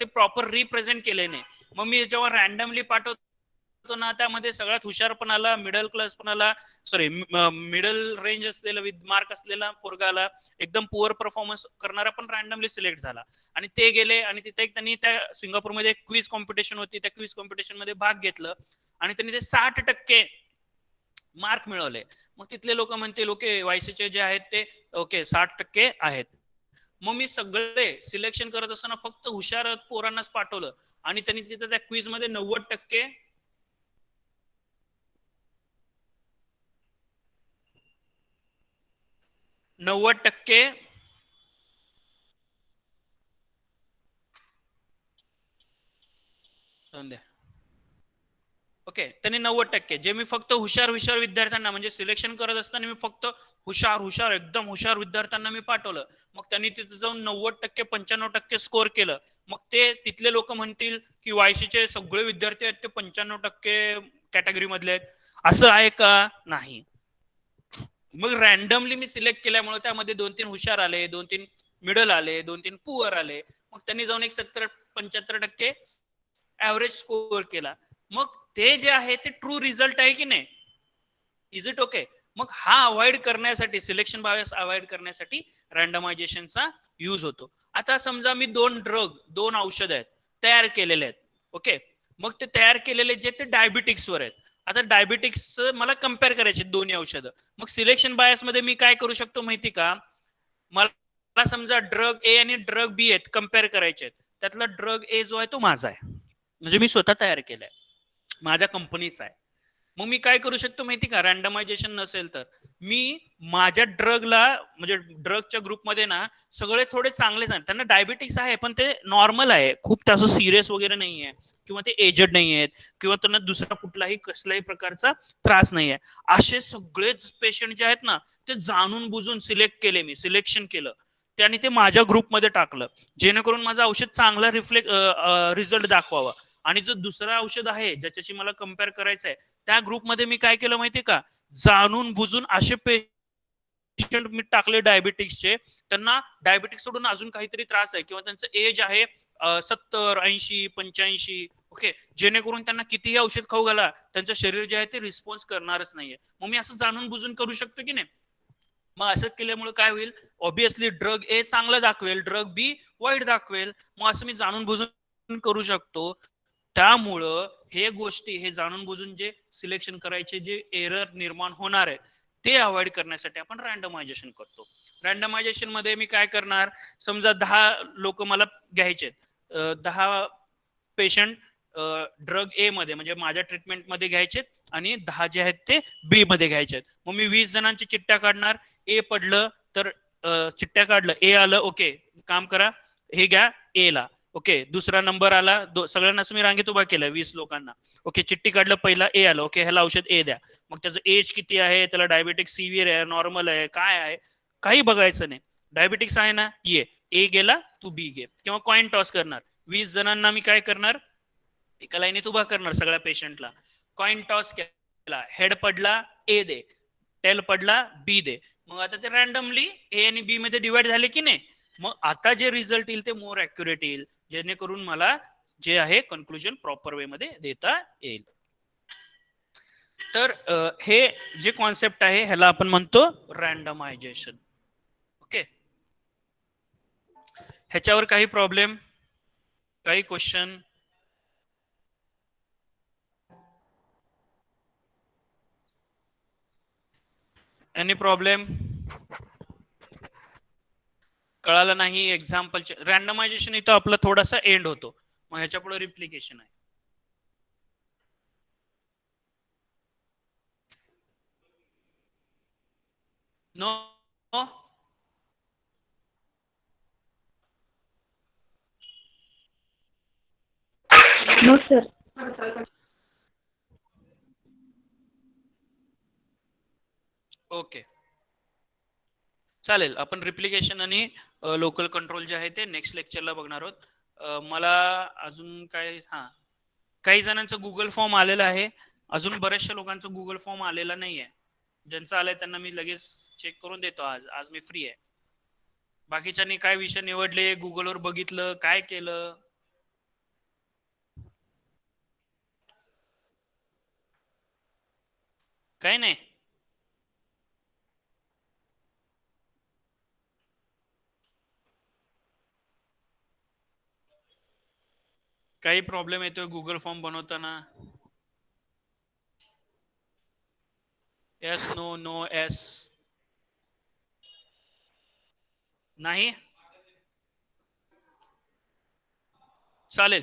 [SPEAKER 1] ते प्रॉपर रिप्रेझेंट केले नाही. मग मी जेव्हा रँडमली पाठवतो ना, त्यामध्ये सगळ्यात हुशार पण आला, मिडल क्लास पण आला, सॉरी मिडल रेंज असलेला विथ मार्क असलेला पोरगा आला, एकदम पुअर परफॉर्मन्स करणारा पण रँडमली सिलेक्ट झाला. आणि ते गेले आणि तिथे त्यांनी त्या सिंगापूरमध्ये एक क्विज कॉम्पिटिशन होती, त्या क्विज कॉम्पिटिशन मध्ये भाग घेतलं आणि त्यांनी ते 60% मार्क मिळवले. मग तिथले लोक म्हणतील ओके वायसीचे जे आहेत ते ओके 60% आहेत. मग मी सगळे सिलेक्शन करत असताना फक्त हुशार पोरांनाच पाठवलं आणि त्यांनी तिथे त्या क्विज मध्ये 90% ओके, त्यांनी 90%, जे मी फक्त हुशार विद्यार्थ्यांना म्हणजे सिलेक्शन करत असताना मी फक्त हुशार एकदम हुशार विद्यार्थ्यांना मी पाठवलं. मग त्यांनी तिथे जाऊन 90% 95% स्कोर केलं. मग ते तिथले लोक म्हणतील की वायसीचे सगळे विद्यार्थी आहेत ते 95% कॅटेगरी मधले आहेत. असं आहे का? नाही. मग रँडमली मी सिलेक्ट केल्यामुळे त्यामध्ये 2-3 हुशार आले, 2-3 मिडल आले, 2-3 पुअर आले. मग त्यांनी जाऊन एक 70-75% ऍव्हरेज स्कोर केला. मग ते जे आहे ते ट्रू रिझल्ट आहे की नाही? Is it okay? मग हा अवॉइड करण्यासाठी, सिलेक्शन बायस अवॉइड करण्यासाठी रँडमायझेशनचा यूज होतो. आता समजा मी 2 औषध आहेत तयार केलेले आहेत. ओके, मग ते तयार केलेले जे ते डायबिटिक्सवर आहेत. आता डायबिटिक्स मला कम्पेअर करायचे दोन्ही औषधं. मग सिलेक्शन बायस मध्ये मी काय करू शकतो माहिती का? मला समजा ड्रग ए आणि ड्रग बी आहेत, कम्पेअर करायचे आहेत. त्यातला ड्रग ए जो आहे तो माझा आहे, म्हणजे मी स्वतः तयार केलाय, माझ्या कंपनीचा आहे. मग मी काय करू शकतो माहिती का? रँडमायझेशन नसेल तर मी माझ्या ड्रगला म्हणजे ड्रगच्या ग्रुपमध्ये ना सगळे थोडे चांगलेच आहेत, त्यांना डायबिटिक्स आहे पण ते नॉर्मल आहे, खूप असं सिरियस वगैरे नाही आहे, किंवा ते एजड नाही आहेत, किंवा त्यांना दुसरा कुठलाही कसल्याही प्रकारचा त्रास नाही आहे. असे सगळेच पेशंट जे आहेत ना ते जाणून बुजून सिलेक्ट केले, मी सिलेक्शन केलं त्याने ते माझ्या ग्रुपमध्ये टाकलं, जेणेकरून माझं औषध चांगला रिझल्ट दाखवावा. आणि जो दुसरा औषध आहे ज्याच्याशी मला कम्पेअर करायचं आहे त्या ग्रुपमध्ये मी काय केलं माहितीये का? जाणून बुजून असे पेशंट मी टाकले डायबिटिक्सचे, त्यांना डायबिटिक्स सोडून अजून काहीतरी त्रास आहे किंवा त्यांचं एज आहे 70, 80, 85. ओके, जेणेकरून त्यांना कितीही औषध खाऊ घाला त्यांचं शरीर जे आहे ते रिस्पॉन्स करणारच नाहीये. मग मी असं जाणून बुजून करू शकतो की नाही? मग असं केल्यामुळे काय होईल? ऑब्विसली ड्रग ए चांगला दाखवेल, ड्रग बी वाईट दाखवेल. मग असं मी जाणून बुजून करू शकतो. त्यामुळं हे जाणून बुजून जे सिलेक्शन करायचे जे एरर निर्माण होणार आहे ते अवॉइड करण्यासाठी आपण रँडमायझेशन करतो. रँडमायझेशन मध्ये मी काय करणार? समजा 10 लोक मला घ्यायचे, 10 पेशंट ड्रग ए मध्ये म्हणजे माझ्या ट्रीटमेंट मध्ये घ्यायचे आणि 10 जे आहेत ते बी मध्ये घ्यायचे आहेत. मग मी 20 जणांची चिट्ट्या काढणार. ए पडलं तर चिट्ट्या काढलं, ए आलं, ओके काम करा, हे घ्या ए ला, ओके दुसरा नंबर आला, सगळ्यांना मी रांगेत उभा केलं 20 लोकांना, ओके चिट्टी काढलं, पहिला ए आलं, ओके ह्याला औषध ए द्या. मग त्याचं एज किती आहे, त्याला डायबेटिक सिव्हिअर आहे, नॉर्मल आहे, काय आहे, काही बघायचं नाही. डायबेटिक्स आहे ना, ये ए गेला तू बी घे, किंवा कॉइन टॉस करणार. 20 जणांना मी काय करणार, एका लाईनीत उभा करणार सगळ्या पेशंटला, कॉइन टॉस केला, हेड पडला ए दे, टेल पडला बी दे. मग आता ते रॅन्डमली ए आणि बी मध्ये डिवाइड झाले की नाही. मग आता जे रिझल्ट येईल ते मोर ऍक्युरेट येईल, जेणेकरून मला जे आहे कन्क्लुजन प्रॉपर वे मध्ये देता येईल. तर हे जे कॉन्सेप्ट आहे ह्याला आपण म्हणतो रँडमायझेशन. ओके, ह्याच्यावर काही प्रॉब्लेम, काही क्वेश्चन? Any problem? कळालं नाही? एक्झाम्पल रँडमायझेशन इथं आपला थोडासा एंड होतो, मग ह्याच्या पुढे रिप्लिकेशन आहे. No
[SPEAKER 2] no sir.
[SPEAKER 1] ओके चालेल. आपण रिप्लिकेशन आणि लोकल कंट्रोल जे आहे ते नेक्स्ट लेक्चरला बघणार आहोत. मला अजून काय, हां काही जणांचं गुगल फॉर्म आलेला आहे, अजून बऱ्याचशा लोकांचा गुगल फॉर्म आलेला नाही आहे. ज्यांचं आलंय त्यांना मी लगेच चेक करून देतो. आज मी फ्री आहे. बाकीच्यांनी काय विषय निवडले, गुगलवर बघितलं, काय केलं? काय नाही. काही प्रॉब्लेम येतोय गुगल फॉर्म बनवताना? एस नो नो एस नाही. चालेल,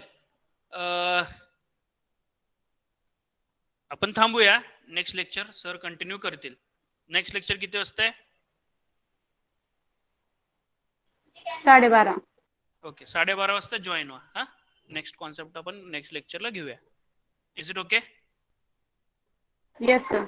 [SPEAKER 1] आपण थांबूया. नेक्स्ट लेक्चर सर कंटिन्यू करतील. नेक्स्ट लेक्चर किती वाजता आहे?
[SPEAKER 2] 12:30.
[SPEAKER 1] ओके 12:30 वाजता जॉईन व्हा. हा, नेक्स्ट कॉन्सेप्ट आपण नेक्स्ट लेक्चरला घेऊया. Is it okay?
[SPEAKER 2] Yes sir.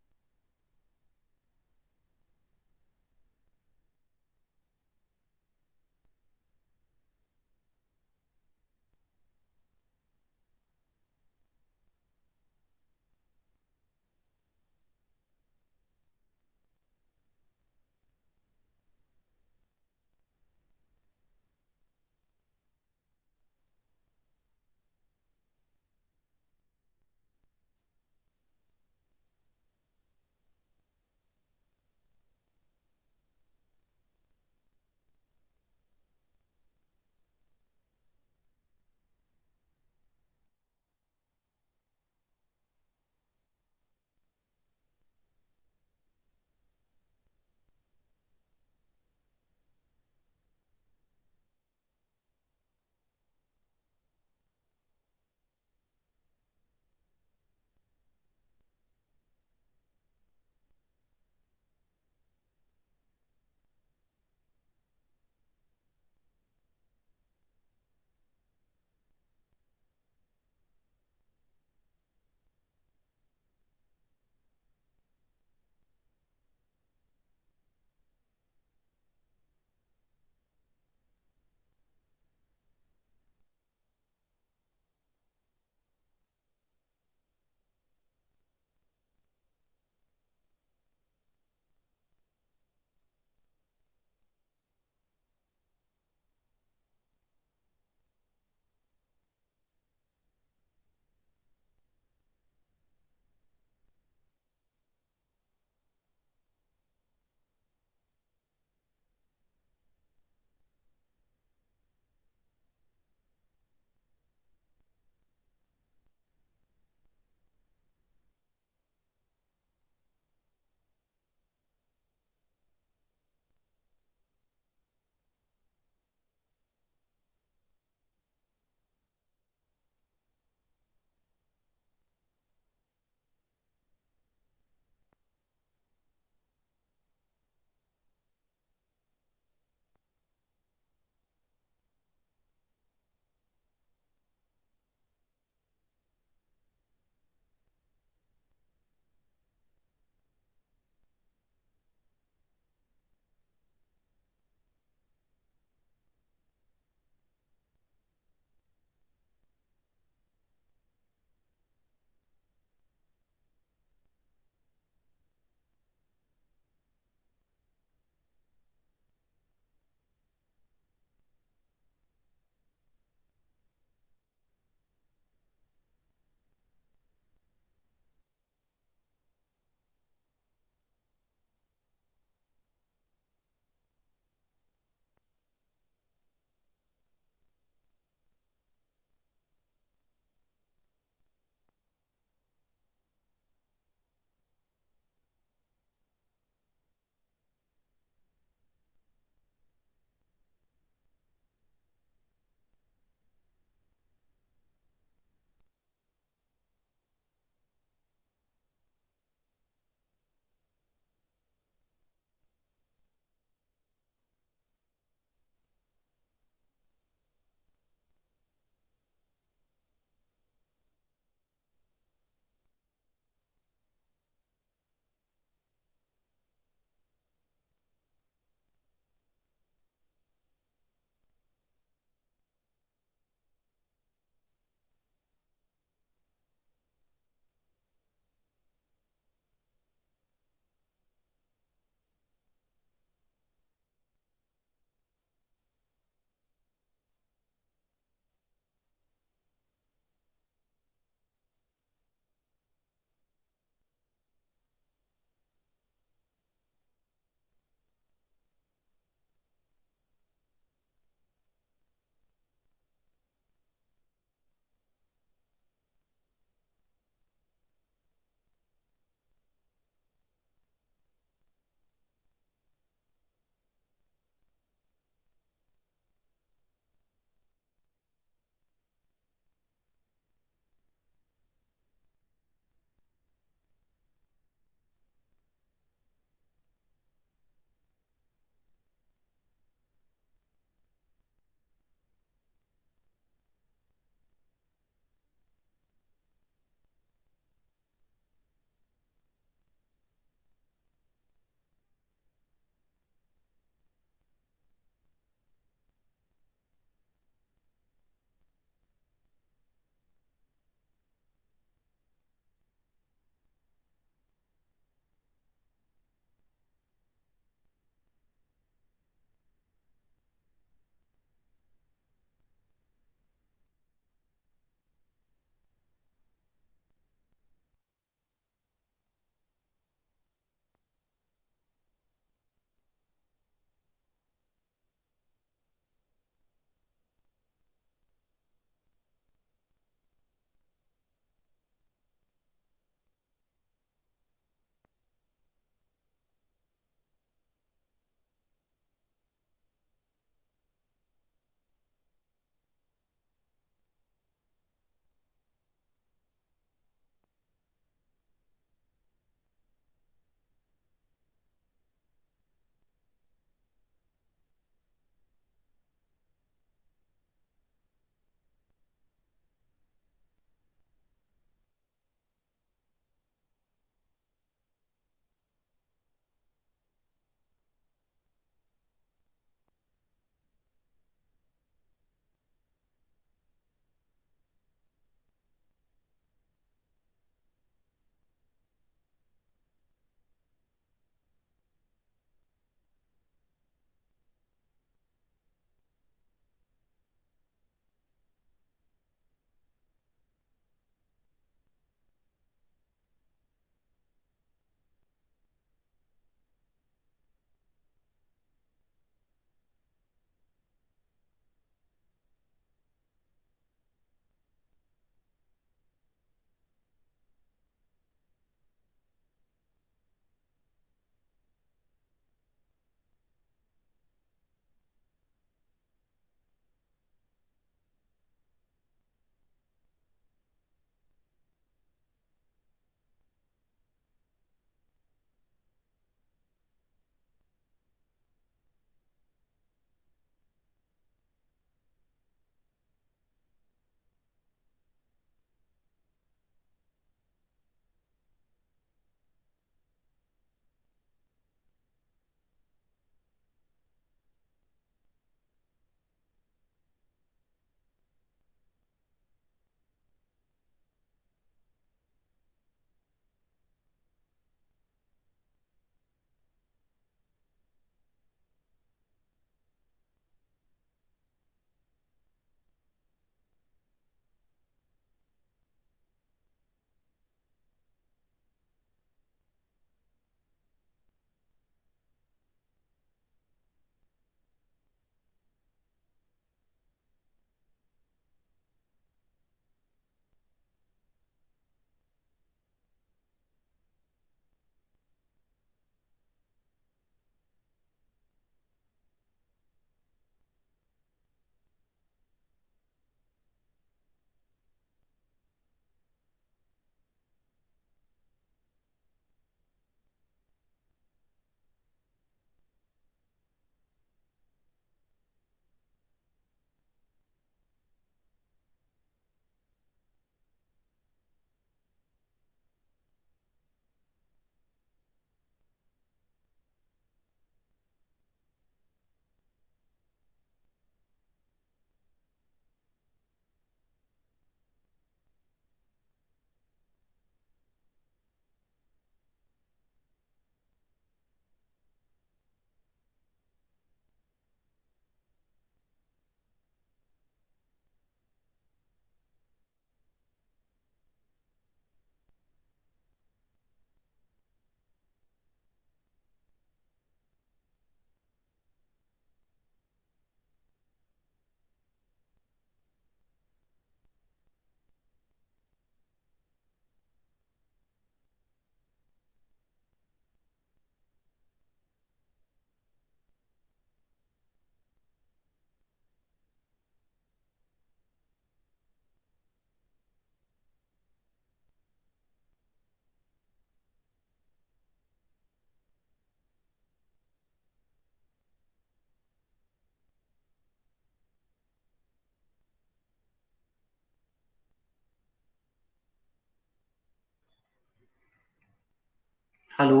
[SPEAKER 3] Hello.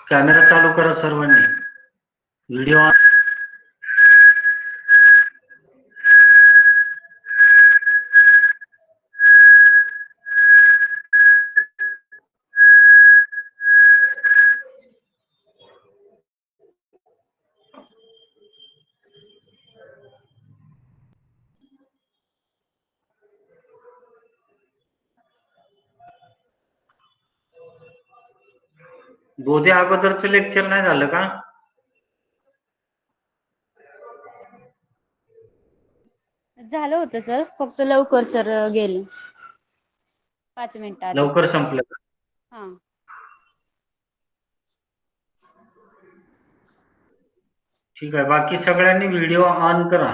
[SPEAKER 3] Camera चालू करा सर्वांनी. Video on. बोधे अगोदरचं लेक्चर नाही झालं का?
[SPEAKER 4] झालं होतं सर, फक्त लवकर सर गेले 5 मिनिटं आधी.
[SPEAKER 3] लवकर संपलं का?
[SPEAKER 4] हा.
[SPEAKER 3] ठीक आहे. बाकी सगळ्यांनी व्हिडिओ ऑन करा.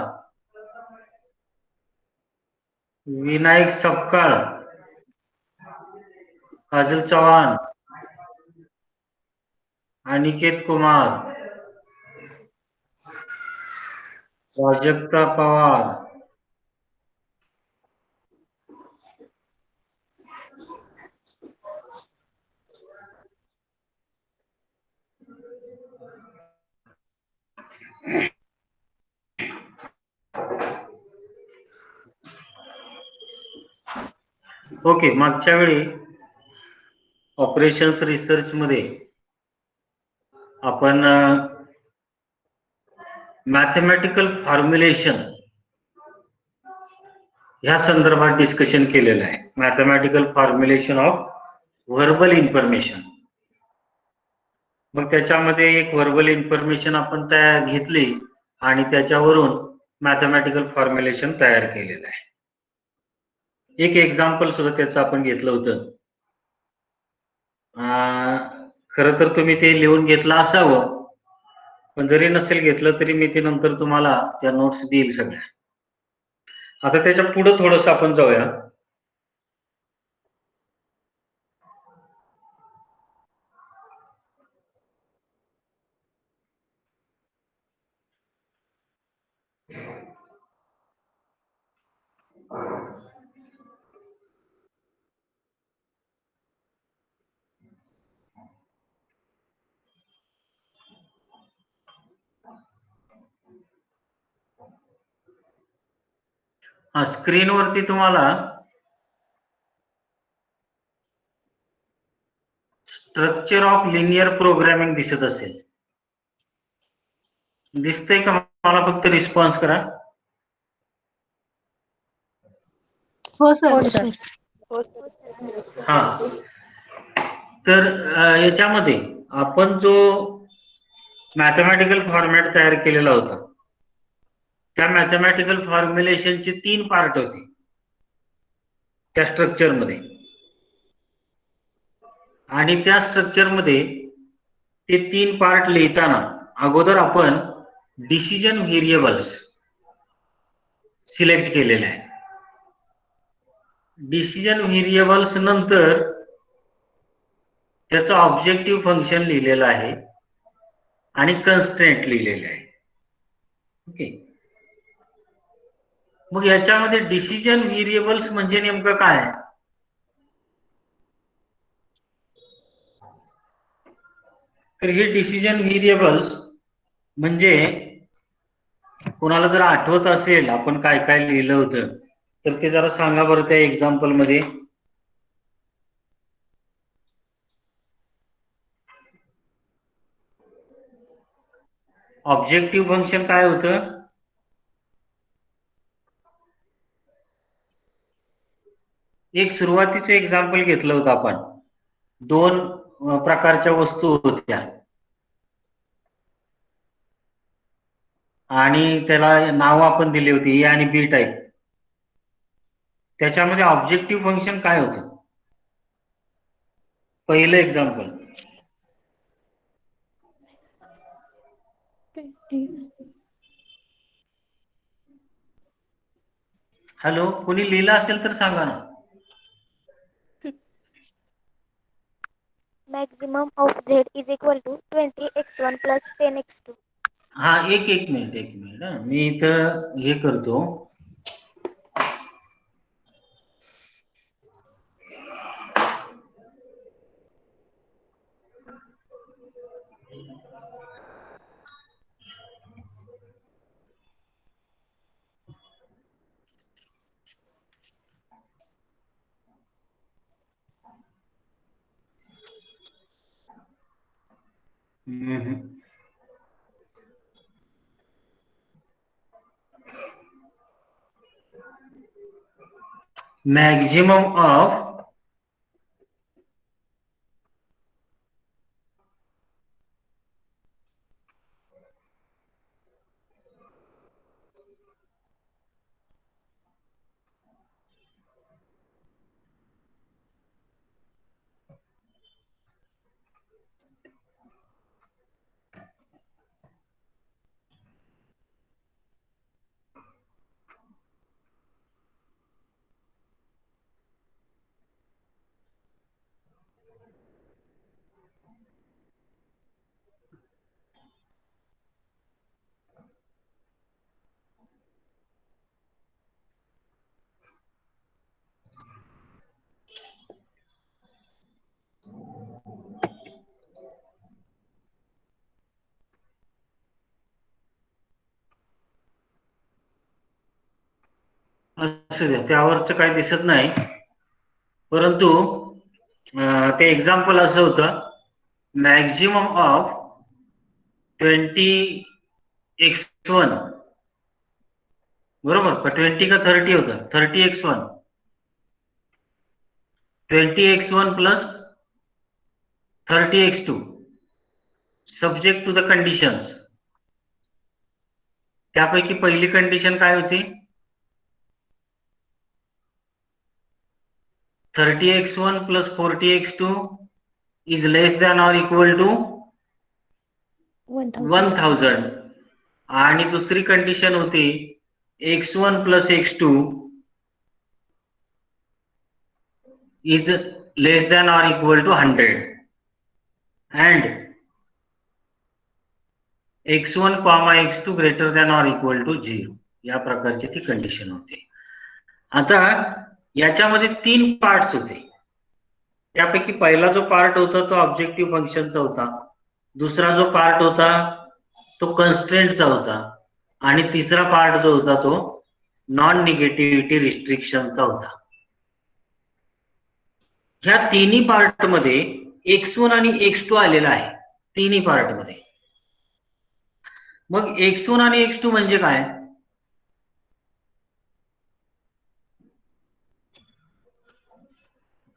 [SPEAKER 3] विनायक सपकाळ, काजल चव्हाण, अनिकेत कुमार, प्राजक्ता पवार, ओके. मागच्या वेळी ऑपरेशन्स रिसर्च मध्ये आपण मॅथमॅटिकल फॉर्म्युलेशन ह्या संदर्भात डिस्कशन केलेलं आहे. Mathematical formulation of verbal information. मग त्याच्यामध्ये एक व्हर्बल इन्फॉर्मेशन आपण तयार घेतली आणि त्याच्यावरून मॅथमॅटिकल फॉर्म्युलेशन तयार केलेलं आहे. एक एक्झाम्पल सुद्धा त्याचं आपण घेतलं होतं. खरं तर तुम्ही ते लिहून घेतलं असावं, पण जरी नसेल घेतलं तरी मी ते नंतर तुम्हाला त्या नोट्स देईल सगळ्या. आता त्याच्या पुढे थोडंसं आपण जाऊया. स्क्रीनवरती तुम्हाला स्ट्रक्चर ऑफ लिनियर प्रोग्रामिंग दिसत असेल. दिसतंय का? मला फक्त रिस्पॉन्स करा.
[SPEAKER 2] हो सर.
[SPEAKER 4] हो सर.
[SPEAKER 3] हा. तर याच्यामध्ये आपण जो मॅथमॅटिकल फॉर्मॅट तयार केलेला होता, त्या मॅथमॅटिकल फॉर्म्युलेशनचे 3 पार्ट होते त्या स्ट्रक्चरमध्ये. आणि त्या स्ट्रक्चरमध्ये ते 3 पार्ट लिहिताना अगोदर आपण डिसिजन व्हेरिएबल्स सिलेक्ट केलेले आहे. डिसिजन व्हेरिएबल्स नंतर त्याचं ऑब्जेक्टिव्ह फंक्शन लिहिलेलं आहे आणि कन्स्ट्रेंट लिहिलेले आहे. ओके. मग याच्यामध्ये डिसिजन व्हेरिएबल्स म्हणजे नेमकं काय? तर हे डिसिजन व्हेरिएबल्स म्हणजे कोणाला जर आठवत असेल आपण काय काय लिहिलं होतं तर ते जरा सांगा बरं त्या एक्झाम्पल मध्ये. ऑब्जेक्टिव्ह फंक्शन काय होतं? एक सुरुवातीचं एक्झाम्पल घेतलं होतं आपण. 2 प्रकारच्या वस्तू होत्या आणि त्याला नाव आपण दिली होती ए आणि बी टाईप. त्याच्यामध्ये ऑब्जेक्टिव्ह फंक्शन काय होतं? पहिलं एक्झाम्पल. हॅलो, कोणी लिहिलं असेल तर सांगा ना.
[SPEAKER 5] Maximum of z is equal to 20x1 plus 10x2.
[SPEAKER 3] हा, एक मिनिट हा. मी इथं हे करतो. Maximum of असू द्या, त्यावरच काही दिसत नाही, परंतु ते एक्झाम्पल असं होतं, मॅक्झिमम ऑफ 20x1, बरोबर का? 20 का 30 होतं? 30x1, 20x1 plus 30x2 subject to the conditions. त्यापैकी पहिली कंडिशन काय होती? 30x1 plus 40x2 is less than or equal to 1000. आणि दुसरी कंडिशन होती x1 plus x2 is less than or equal to 100 and x1 comma x2 greater than or equal to 0. या प्रकारची ती कंडिशन होती. आता याच्यामध्ये 3 पार्ट्स होते. त्यापैकी पहिला जो पार्ट होता तो ऑब्जेक्टिव्ह फंक्शनचा होता, दुसरा जो पार्ट होता तो कन्स्ट्रेंटचा होता, आणि तिसरा पार्ट जो होता तो नॉन निगेटिव्हिटी रिस्ट्रिक्शनचा होता. ह्या तिन्ही पार्ट मध्ये x1 आणि x2 आलेला आहे, तिन्ही पार्ट मध्ये. मग x1 आणि x2 म्हणजे काय?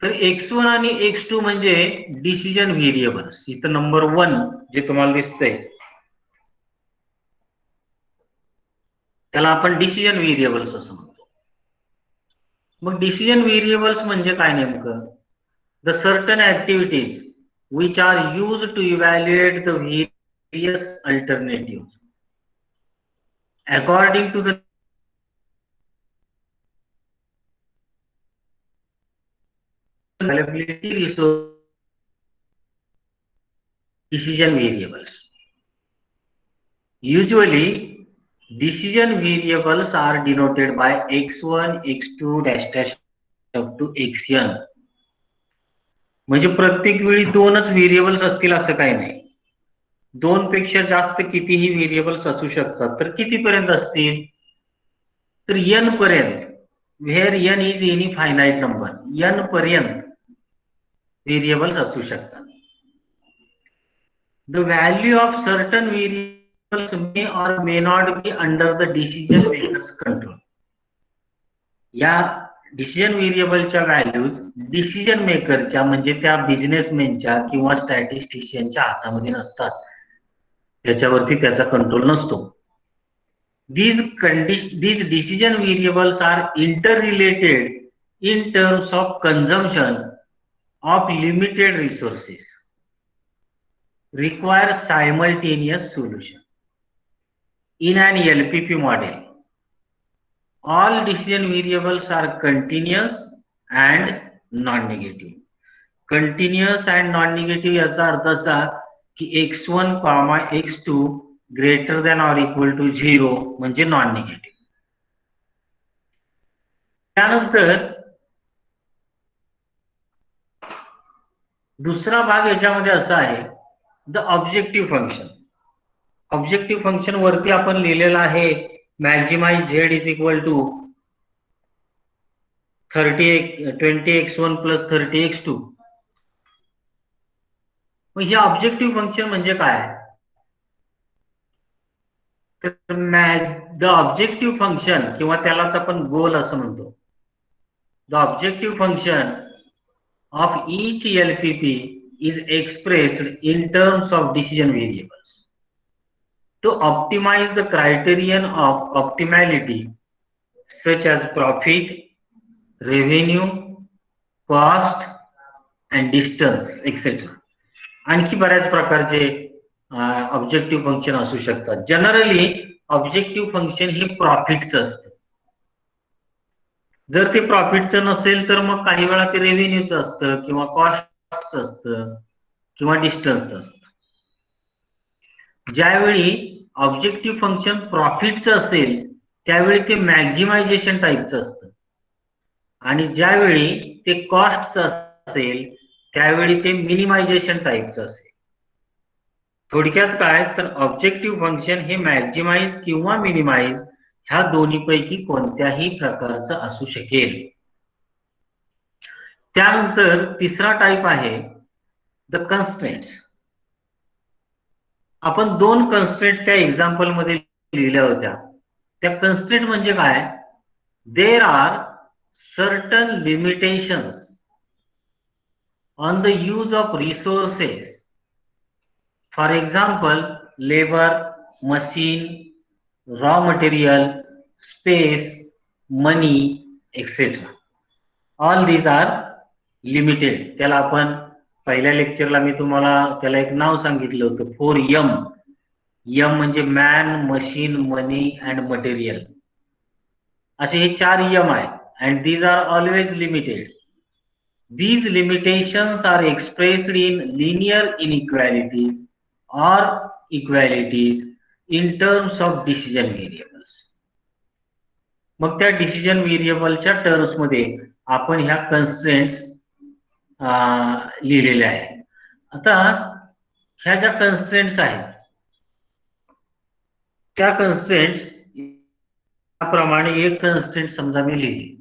[SPEAKER 3] तर x1 आणि x2 म्हणजे डिसिजन व्हेरिएबल्स. इथं नंबर 1 जे तुम्हाला दिसतंय त्याला आपण डिसिजन व्हेरिएबल्स असं म्हणतो. मग डिसिजन व्हेरिएबल्स म्हणजे काय नेमकं? The certain activities which are used to evaluate the various alternatives according to the availability resource decision variables. Usually decision variables are denoted by x1 x2 dash dash up to xn. म्हणजे प्रत्येक वेळी 2च variables असतील असं काही नाही. 2 पेक्षा जास्त कितीही व्हेरिएबल्स असू शकतात. तर किती पर्यंत असतील? तर n पर्यंत, where n is any finite number, n पर्यंत व्हेरिएबल्स असू शकतात. The value of certain variables may or may not be under the decision makers control. या डिसिजन व्हेरिएबलच्या व्हॅल्यूज डिसिजन मेकरच्या म्हणजे त्या बिझनेसमॅनच्या किंवा स्टॅटिस्टिशियनच्या हातामध्ये नसतात, त्याच्यावरती त्याचा कंट्रोल नसतो. These decision variables are interrelated in terms of consumption of limited resources, require simultaneous solution. In an LPP model all decision variables are continuous and non-negative. Continuous and non negative याचा अर्थ असा की x1, x2 greater than or equal to 0 म्हणजे non negative. त्यानंतर दुसरा भाग याच्यामध्ये असा आहे the objective function. Objective function वरती आपण लिहिलेलं आहे maximise Z is equal to 20x1 plus 30x2. मग हे ऑब्जेक्टिव्ह फंक्शन म्हणजे काय? तर द ऑब्जेक्टिव्ह फंक्शन किंवा त्यालाच आपण गोल असं म्हणतो. The objective function of each LPP is expressed in terms of decision variables to optimise the criterion of optimality such as profit, revenue, cost and distance etcetera. आणखी बऱ्याच प्रकारचे objective function असू शकतात. जनरली ऑब्जेक्टिव्ह फंक्शन हे प्रॉफिटचं असतं. जर ते प्रॉफिटचं नसेल तर मग काही वेळा ते रेव्हेन्यूचं असतं किंवा कॉस्टचं असतं किंवा डिस्टन्सचं असतं. ज्यावेळी ऑब्जेक्टिव्ह फंक्शन प्रॉफिटचं असेल त्यावेळी ते मॅक्झिमायझेशन टाईपचं असतं आणि ज्यावेळी ते कॉस्टचं असेल त्यावेळी ते मिनिमायझेशन टाईपचं असेल. थोडक्यात काय तर ऑब्जेक्टिव्ह फंक्शन हे मॅक्झिमाइज किंवा मिनिमाइज ह्या दोन्हीपैकी कोणत्याही प्रकारचं असू शकेल. त्यानंतर तिसरा टाईप आहे द कन्स्ट्रेंट्स. आपण 2 कन्स्ट्रेंट त्या एक्झाम्पल मध्ये लिहिल्या होत्या. त्या कन्स्ट्रेंट म्हणजे काय? देर are certain limitations on the use of resources. For example, labor, machine, raw material, space, money, etc. All these are limited. त्याला आपण पहिल्या लेक्चरला मी तुम्हाला त्याला एक नाव सांगितलं होतं 4M. M म्हणजे man, machine, money and material. असे हे 4 M आहेत and these are always limited. These limitations are expressed in linear inequalities or equalities in terms of decision variables. मग त्या डिसिजन व्हेरिएबलच्या टर्म्स मध्ये आपण ह्या कन्स्ट्रेंट्स लिहिलेल्या आहेत. आता ह्या ज्या कन्स्ट्रेंट्स आहेत त्या कन्स्ट्रेंट्स प्रमाणे एक कन्स्ट्रेंट समजा मी लिहिली.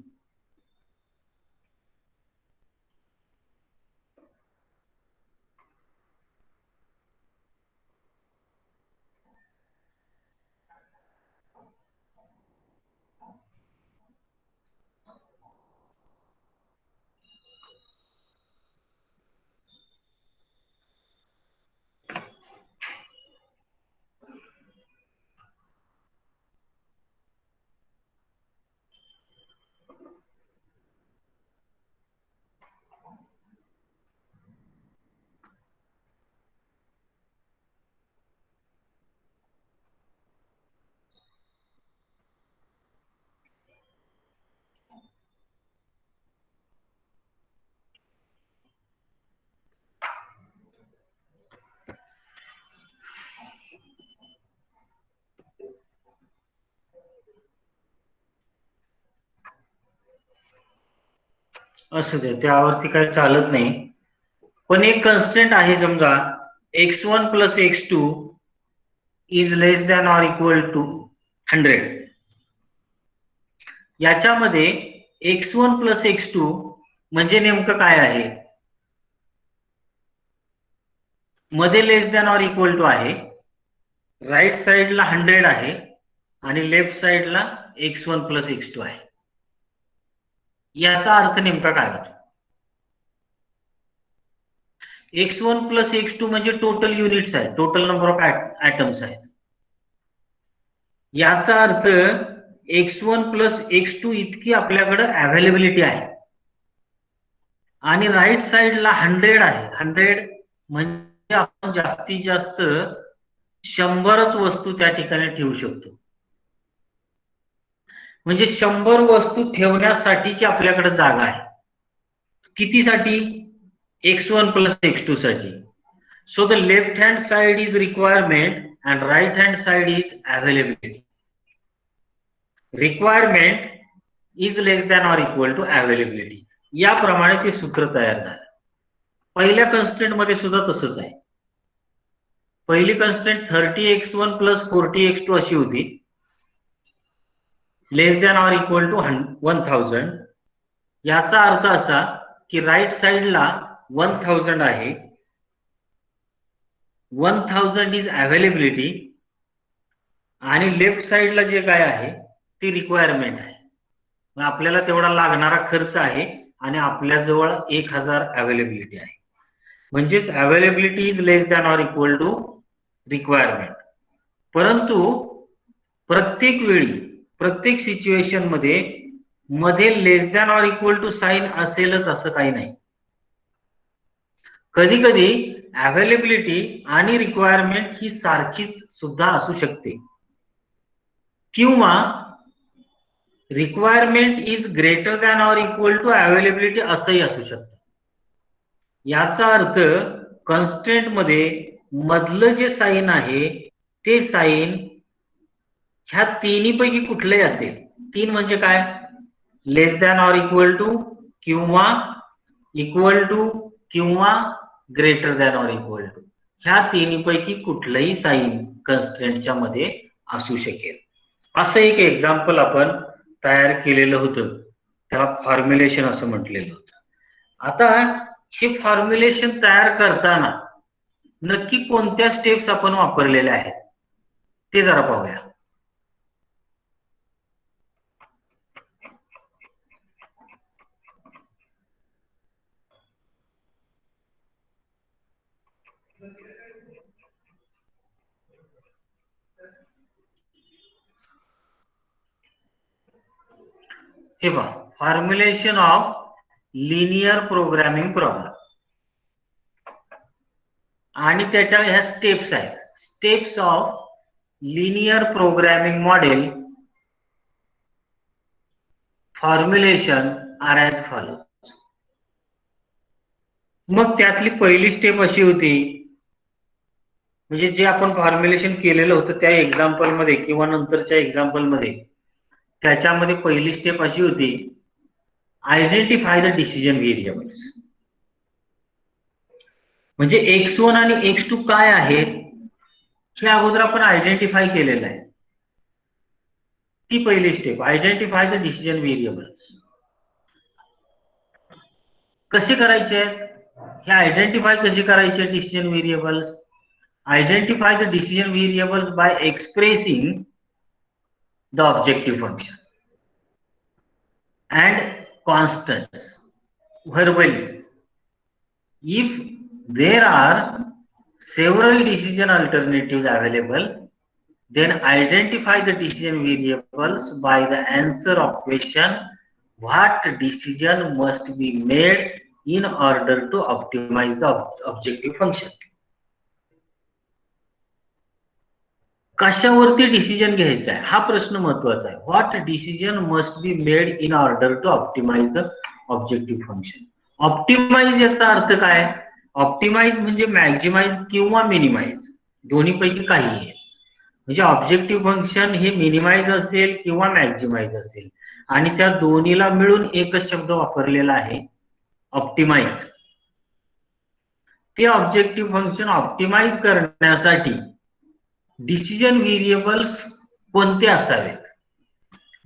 [SPEAKER 3] असू दे, त्यावरती काही चालत नाही. पण एक कन्स्टंट आहे समजा x1 plus x2 is less than or equal to 100. याच्यामध्ये x1 प्लस x2 म्हणजे नेमकं काय आहे? मध्ये less than or equal to आहे, राईट साइडला 100 आहे आणि लेफ्ट साइडला x1 प्लस x2 आहे. याचा अर्थ नेमका काय होतो? x1 प्लस x2 म्हणजे टोटल युनिट्स आहे, टोटल नंबर ऑफ ऍटम्स आहेत. याचा अर्थ x1 प्लस x2 इतकी आपल्याकडे अवेलेबिलिटी आहे आणि राईट साइडला 100 आहे. 100 म्हणजे आपण जास्तीत जास्त 100च वस्तू त्या ठिकाणी ठेवू शकतो. म्हणजे 100 वस्तू ठेवण्यासाठीची आपल्याकडे जागा आहे. कितीसाठी? x1 प्लस x2 साठी. So the left hand side is requirement and right hand side is availability. Requirement is less than or equal to availability. याप्रमाणे ते सूत्र तयार झालं. पहिल्या कन्स्टंट मध्ये सुद्धा तसंच आहे. पहिली कन्स्टंट 30x1 प्लस 40x2 अशी होती, लेस दॅन ऑर इक्वल टू 1000. याचा अर्थ असा की राईट साइडला 1000 आहे, 1000 इज अवेलेबिलिटी, आणि लेफ्ट साइडला जे काय आहे ती रिक्वायरमेंट आहे. आपल्याला तेवढा लागणारा खर्च आहे आणि आपल्याजवळ 1000 अवेलेबिलिटी आहे. म्हणजेच availability is less than or equal to requirement. परंतु प्रत्येक वेळी प्रत्येक सिच्युएशन मध्ये less than or equal to sign असेलच असं काही नाही. कधी कधी अवेलेबिलिटी आणि रिक्वायरमेंट ही सारखीच सुद्धा असू शकते, किंवा requirement is greater than or equal to availability असंही असू शकतं. याचा अर्थ कन्स्ट्रेंट मध्ये मधलं जे साइन आहे ते साइन ह्या तिन्हीपैकी कुठलंही असेल. 3 म्हणजे काय? Less than or equal to, किंवा इक्वल टू, किंवा greater than or equal to. ह्या तिन्हीपैकी कुठलंही साइन कन्स्ट्रेंटच्या मध्ये असू शकेल. असं एक एक्झाम्पल आपण तयार केलेलं होतं, त्याला फॉर्म्युलेशन असं म्हटलेलं होतं. आता हे फॉर्म्युलेशन तयार करताना नक्की कोणत्या स्टेप्स आपण वापरलेल्या आहेत ते जरा पाहूया. हे पहा, formulation of linear programming problem, आणि त्याच्या ह्या स्टेप्स आहेत. Steps of linear programming model formulation are as follows. मग त्यातली पहिली स्टेप अशी होती, म्हणजे जे आपण फॉर्म्युलेशन केलेलं होतं त्या एक्झाम्पल मध्ये किंवा नंतरच्या एक्झाम्पल मध्ये, त्याच्यामध्ये पहिली स्टेप अशी होती, आयडेंटिफाय द डिसिजन व्हेरिएबल्स. म्हणजे x1 आणि x2 काय आहेत हे अगोदर आपण आयडेंटिफाय केलेलं आहे. ती पहिली step, identify the decision variables. कसे करायचे? हे आयडेंटिफाय कसे करायचे decision variables? Identify the decision variables bye expressing the objective function and constants verbally. If there are several decision alternatives available, then identify the decision variables by the answer of question what decision must be made in order to optimize the objective function. कशावरती decision घ्यायचा आहे हा प्रश्न महत्वाचा आहे. What decision must be made in order to optimise the objective function. Optimise याचा अर्थ काय? ऑप्टिमाइज म्हणजे मॅक्झिमाइज किंवा मिनिमाइज, दोन्हीपैकी काही आहे. म्हणजे ऑब्जेक्टिव्ह फंक्शन हे मिनिमाइज असेल किंवा मॅक्झिमाइज असेल, आणि त्या दोन्हीला मिळून एकच शब्द वापरलेला आहे, ऑप्टिमाइज. ते ऑब्जेक्टिव्ह फंक्शन ऑप्टिमाइज करण्यासाठी डिसिजन व्हेरिएबल्स कोणते असावेत,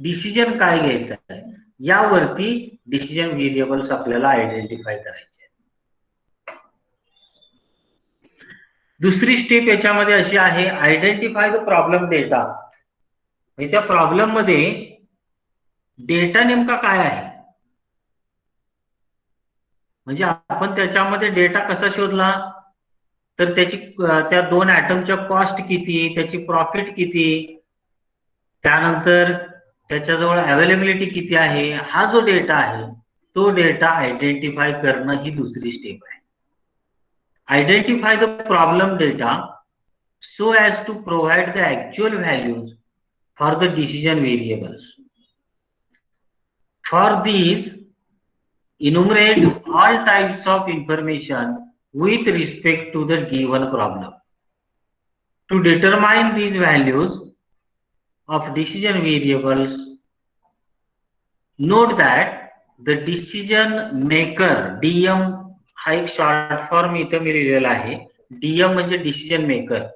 [SPEAKER 3] डिसिजन काय घ्यायचा आहे, यावरती डिसिजन व्हेरिएबल्स आपल्याला आयडेंटिफाय करायचे. दुसरी स्टेप याच्यामध्ये अशी आहे, आयडेंटिफाय द प्रॉब्लेम डेटा. त्या प्रॉब्लेम मध्ये डेटा नेमका काय आहे, म्हणजे आपण त्याच्यामध्ये डेटा कसा शोधला, तर त्याची त्या 2 ॲटमच्या कॉस्ट किती, त्याची प्रॉफिट किती, त्यानंतर त्याच्याजवळ अवेलेबिलिटी किती आहे, हा जो डेटा आहे तो डेटा आयडेंटिफाय करणं ही दुसरी स्टेप आहे. Identify the problem data so as to provide the actual values for the decision variables. For these, enumerate all types of information with respect to the given problem. To determine these values of decision variables, note that the decision maker, DM हा एक short form इथं मी लिहिलेला आहे. DM म्हणजे decision maker,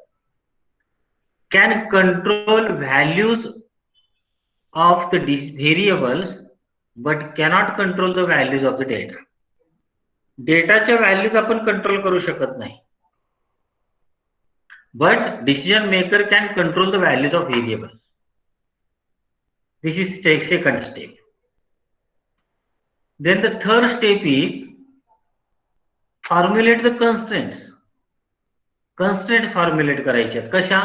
[SPEAKER 3] can control values of the variables but cannot control the values of the data. डेटाच्या values आपण control करू शकत नाही, but decision maker can control the values of variables. This is second step. Then the third step is formulate the constraints. Constraint formulate करायचे कशा?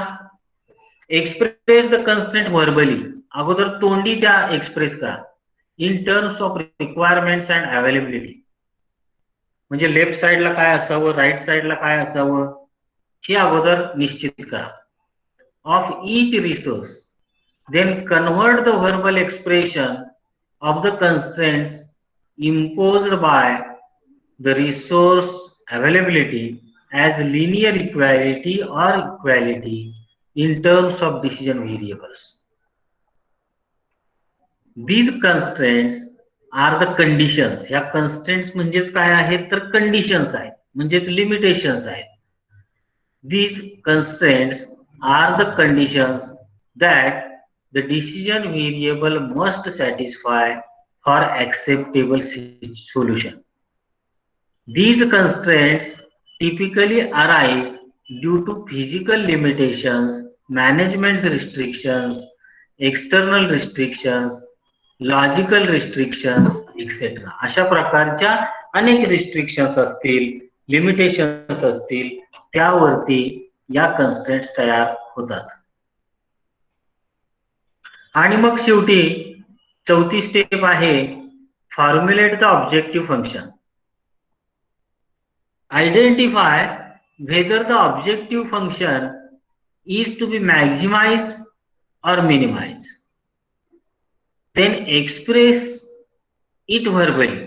[SPEAKER 3] Express the constraint verbally. अगोदर तोंडी त्या एक्सप्रेस करा in terms of requirements and availability. म्हणजे left साइडला काय असावं, राईट साइडला काय असावं हे अगोदर निश्चित करा. Of each resource, then convert the verbal expression of the constraints imposed by the resource availability as linear equality or equality in terms of decision variables. These constraints are the conditions. ह्या constraints म्हणजेच काय आहेत तर conditions आहेत, म्हणजेच limitations आहेत. These constraints are the conditions that the decision variable must satisfy for acceptable solution. These constraints typically arise due to physical limitations, management restrictions, external restrictions, logical restrictions etcetera. अशा प्रकारच्या अनेक restrictions असतील, limitations असतील, त्यावरती या constraints तयार होतात. आणि मग शेवटी चौथी स्टेप आहे formulate the objective function. Identify whether the objective function is to be maximized or minimized. Then express it verbally.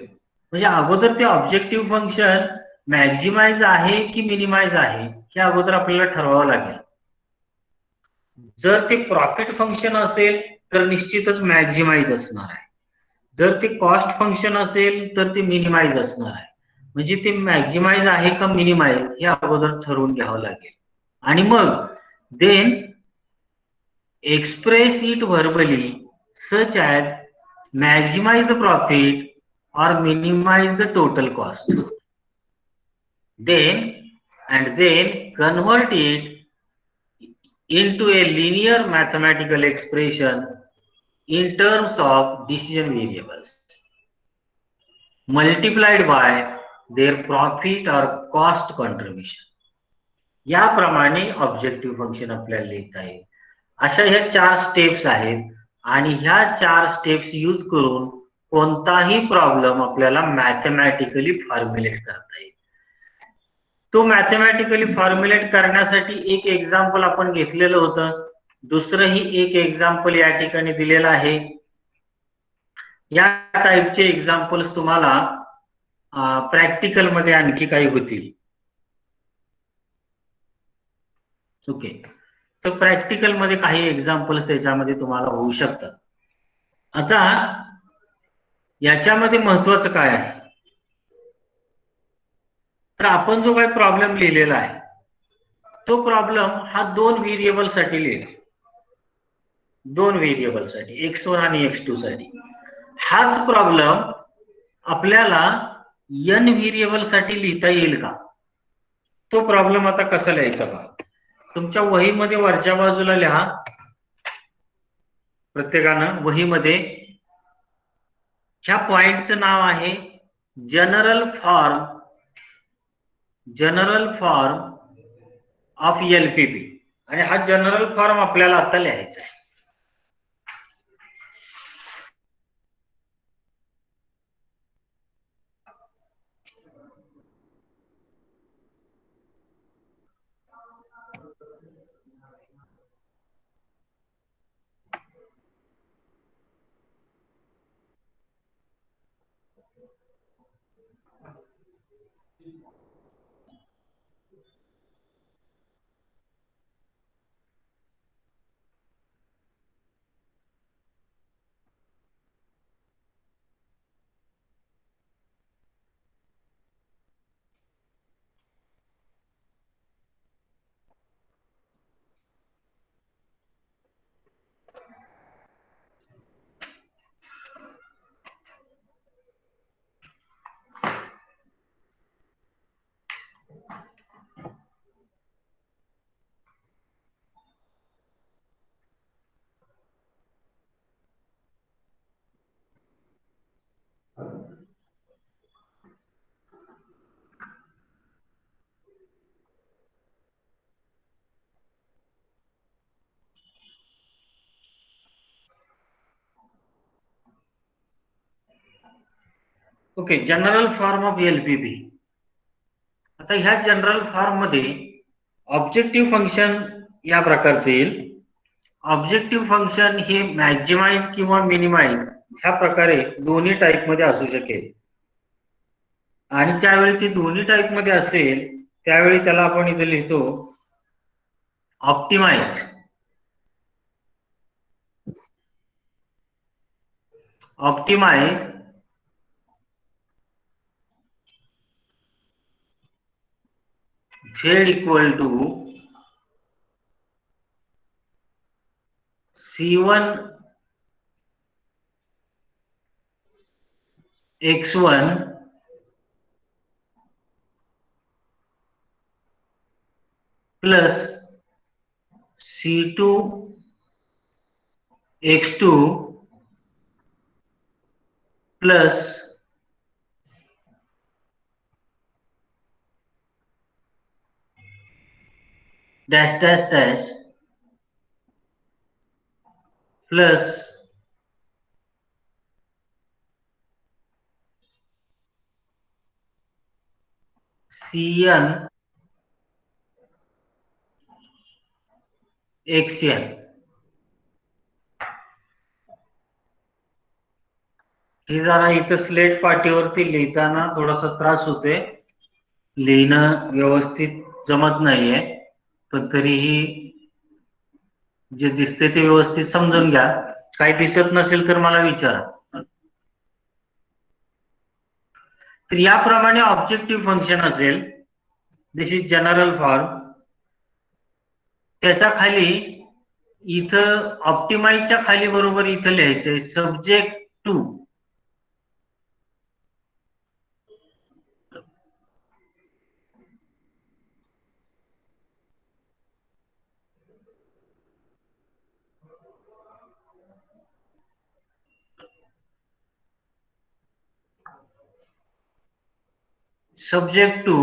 [SPEAKER 3] म्हणजे अगोदर ते ऑब्जेक्टिव्ह फंक्शन मॅक्झिमाइज आहे की मिनिमाइज आहे हे अगोदर आपल्याला ठरवावं लागेल. जर ते प्रॉफिट फंक्शन असेल तर निश्चितच मॅक्झिमाइज असणार आहे. जर ते कॉस्ट फंक्शन असेल तर ते मिनिमाइज असणार आहे. म्हणजे ते मॅक्झिमाइज आहे का मिनिमाइज हे अगोदर ठरवून घ्यावं लागेल. आणि मग then express it verbally such as maximize the profit or minimize the total cost. Then convert it into a linear mathematical expression in terms of decision variables multiplied by their profit or cost contribution. याप्रमाणे objective function आपल्याला लिहिता येईल. अशा ह्या 4 steps आहेत आणि ह्या 4 steps use करून कोणताही प्रॉब्लेम आपल्याला मॅथमॅटिकली फॉर्म्युलेट करता येईल. तो मॅथमॅटिकली फॉर्म्युलेट करण्यासाठी एक एक्झाम्पल आपण घेतलेलं होतं. दुसरंही एक एक्झाम्पल या ठिकाणी दिलेलं आहे. या टाईपचे एक्झाम्पल्स तुम्हाला प्रॅक्टिकल मध्ये आणखी काही होतील. ओके, तर प्रॅक्टिकल मध्ये काही एक्झाम्पल्स त्याच्यामध्ये तुम्हाला होऊ शकतात. आता याच्यामध्ये महत्वाचं काय आहे तर आपण जो काही प्रॉब्लेम लिहिलेला आहे तो प्रॉब्लेम हा 2 व्हेरिएबल साठी लिहिला. 2 व्हेरिएबल साठी x1 आणि x2 साठी. हाच प्रॉब्लेम आपल्याला n व्हेरिएबल साठी लिहिता येईल का? तो प्रॉब्लेम आता कसा लिहायचा बघा. तुमच्या वहीमध्ये वरच्या बाजूला लिहा. प्रत्येकानं वहीमध्ये ह्या पॉइंटचं नाव आहे जनरल फॉर्म ऑफ LPP आणि हा जनरल फॉर्म आपल्याला आता लिहायचा आहे. Okay, general form of LPB. आता ह्या जनरल फॉर्म मध्ये ऑब्जेक्टिव्ह फंक्शन या प्रकारचे येईल. ऑब्जेक्टिव्ह फंक्शन हे मॅक्झिमाइज किंवा मिनिमाइज ह्या प्रकारे दोन्ही टाईप मध्ये असू शकेल. आणि त्यावेळी ते दोन्ही टाईप मध्ये असेल त्यावेळी त्याला आपण इथे लिहितो optimise. Optimise z equal to C1 x1 plus C2 x2 plus dash dash dash plus Cn xn. हे जरा इथं स्लेट पाटीवरती लिहिताना थोडासा त्रास होते, लिहिणं व्यवस्थित जमत नाहीये, पण तरीही जे दिसते ते व्यवस्थित समजून घ्या. काही दिसत नसेल तर मला विचारा. तर याप्रमाणे ऑब्जेक्टिव्ह फंक्शन असेल. दिस इज जनरल फॉर्म. त्याच्या खाली इथं ऑप्टिमाइजच्या खाली बरोबर इथं लिहायचंय सब्जेक्ट टू. सब्जेक्ट टू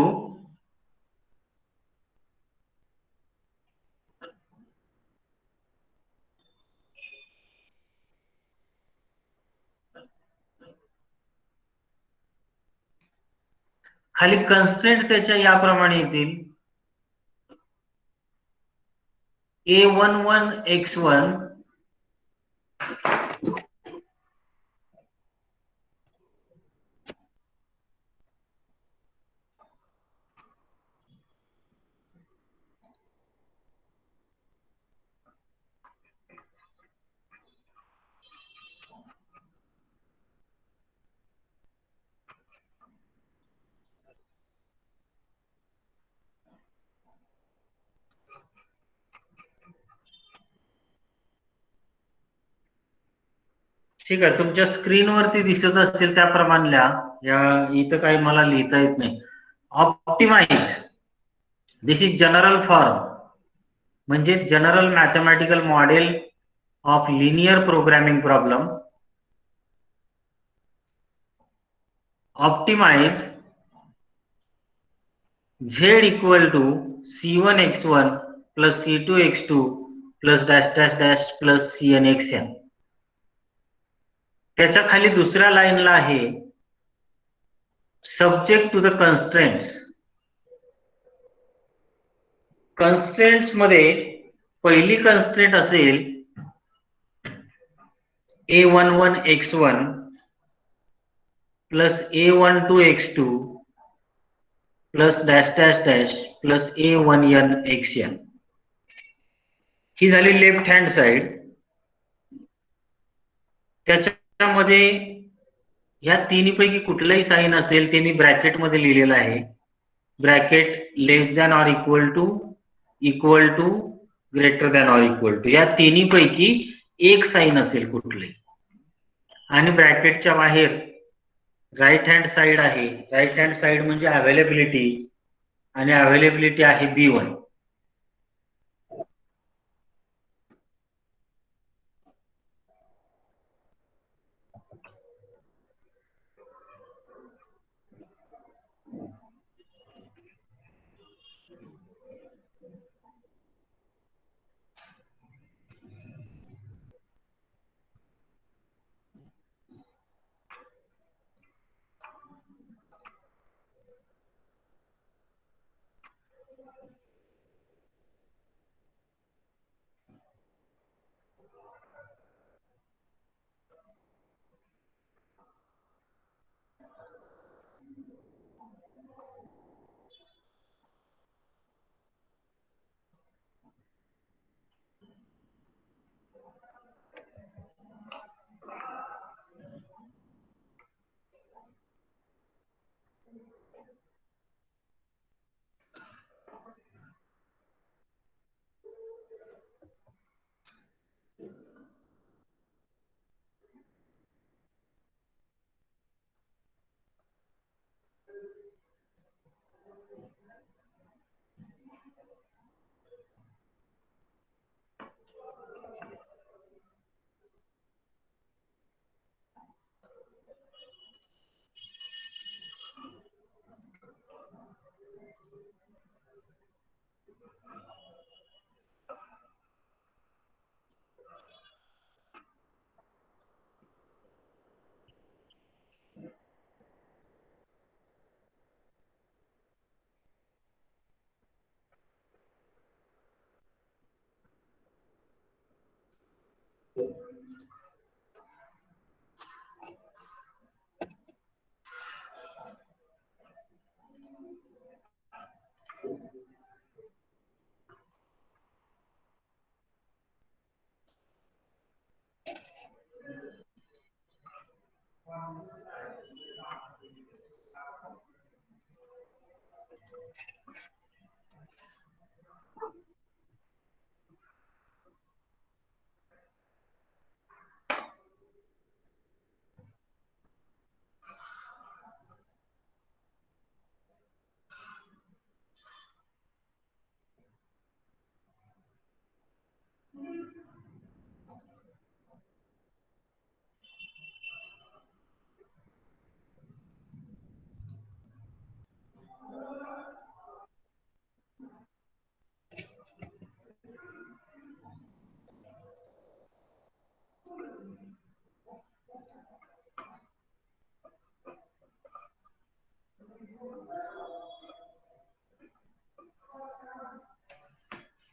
[SPEAKER 3] खाली कन्स्ट्रेंट त्याच्या याप्रमाणे येतील. A11 x1 ठीक आहे. तुमच्या स्क्रीनवरती दिसत असतील त्याप्रमाणे लिहा. या इथं काही मला लिहिता येत नाही. Optimise this is general form म्हणजे general mathematical model of linear programming problem. Optimise z equal to C1 x1 plus C2 x2 plus dash dash dash plus Cn xn. त्याच्या खाली दुसऱ्या लाईनला आहे subject to the constraints. Constraints मध्ये पहिली constraint असेल A11 x1 plus A12 x2 plus dash dash dash plus A1n xn. ही झाली लेफ्ट हँड साइड. त्याच्यामध्ये ह्या तिन्हीपैकी कुठलंही साइन असेल ते मी ब्रॅकेटमध्ये लिहिलेलं आहे. Bracket less than or equal to greater than or equal to, या तिन्हीपैकी एक साइन असेल कुठलंही. आणि ब्रॅकेटच्या बाहेर राईट हँड साइड आहे. राईट हँड साइड म्हणजे अवेलेबिलिटी, आणि अवेलेबिलिटी आहे B1.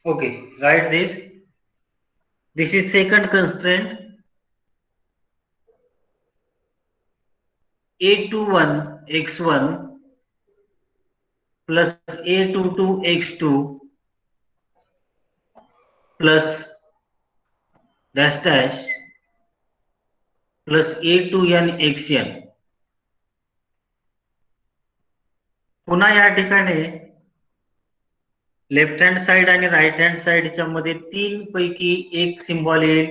[SPEAKER 3] Okay, write this. This is second constraint. A21 x1 plus A22 x2 plus dash dash plus A2n xn. पुन्हा या ठिकाणी लेफ्ट हँड साइड आणि राईट हँड साइडच्या मध्ये तीन पैकी एक सिम्बॉल येईल.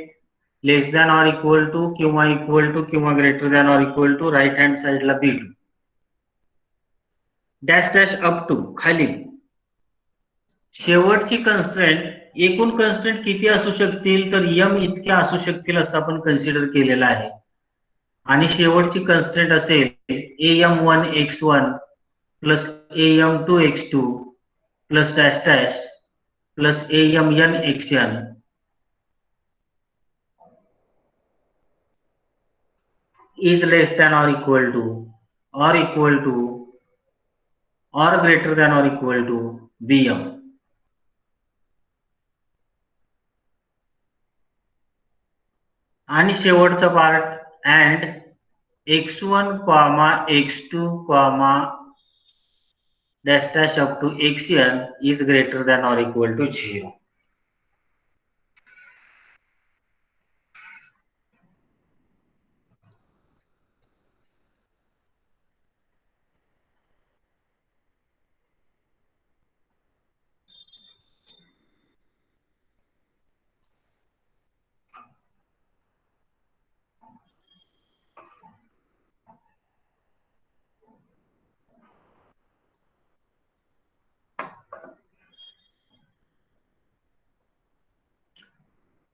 [SPEAKER 3] Less than or equal to किंवा greater than or equal to right hand साइडला B2. Dash dash up to खाली. शेवटची कन्स्ट्रेंट, एकूण कन्स्ट्रेंट किती असू शकतील तर m इतक्या असू शकतील असं आपण कन्सिडर केलेलं आहे. आणि शेवटची कन्स्ट्रेंट असेल AM1 x1 plus AM2 x2 plus dash dash plus AMN xn is less than or equal to or greater than or equal to BM. आणि शेवटचा part and x1 comma x2 comma dash dash up to xn is greater than or equal to 0.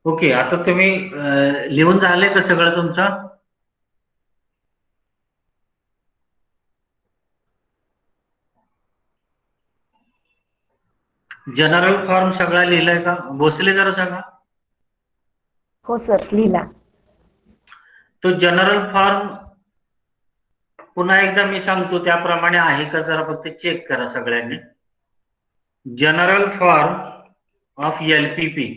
[SPEAKER 3] Okay, आता तुम्ही लिहून झाले का सगळं तुमचं? General form सगळा लिहिलाय का? भोसले जरा सांगा.
[SPEAKER 2] हो सर, लिहिला.
[SPEAKER 3] तो जनरल फॉर्म पुन्हा एकदा मी सांगतो त्याप्रमाणे आहे का जरा फक्त चेक करा सगळ्यांनी. जनरल फॉर्म ऑफ LPP,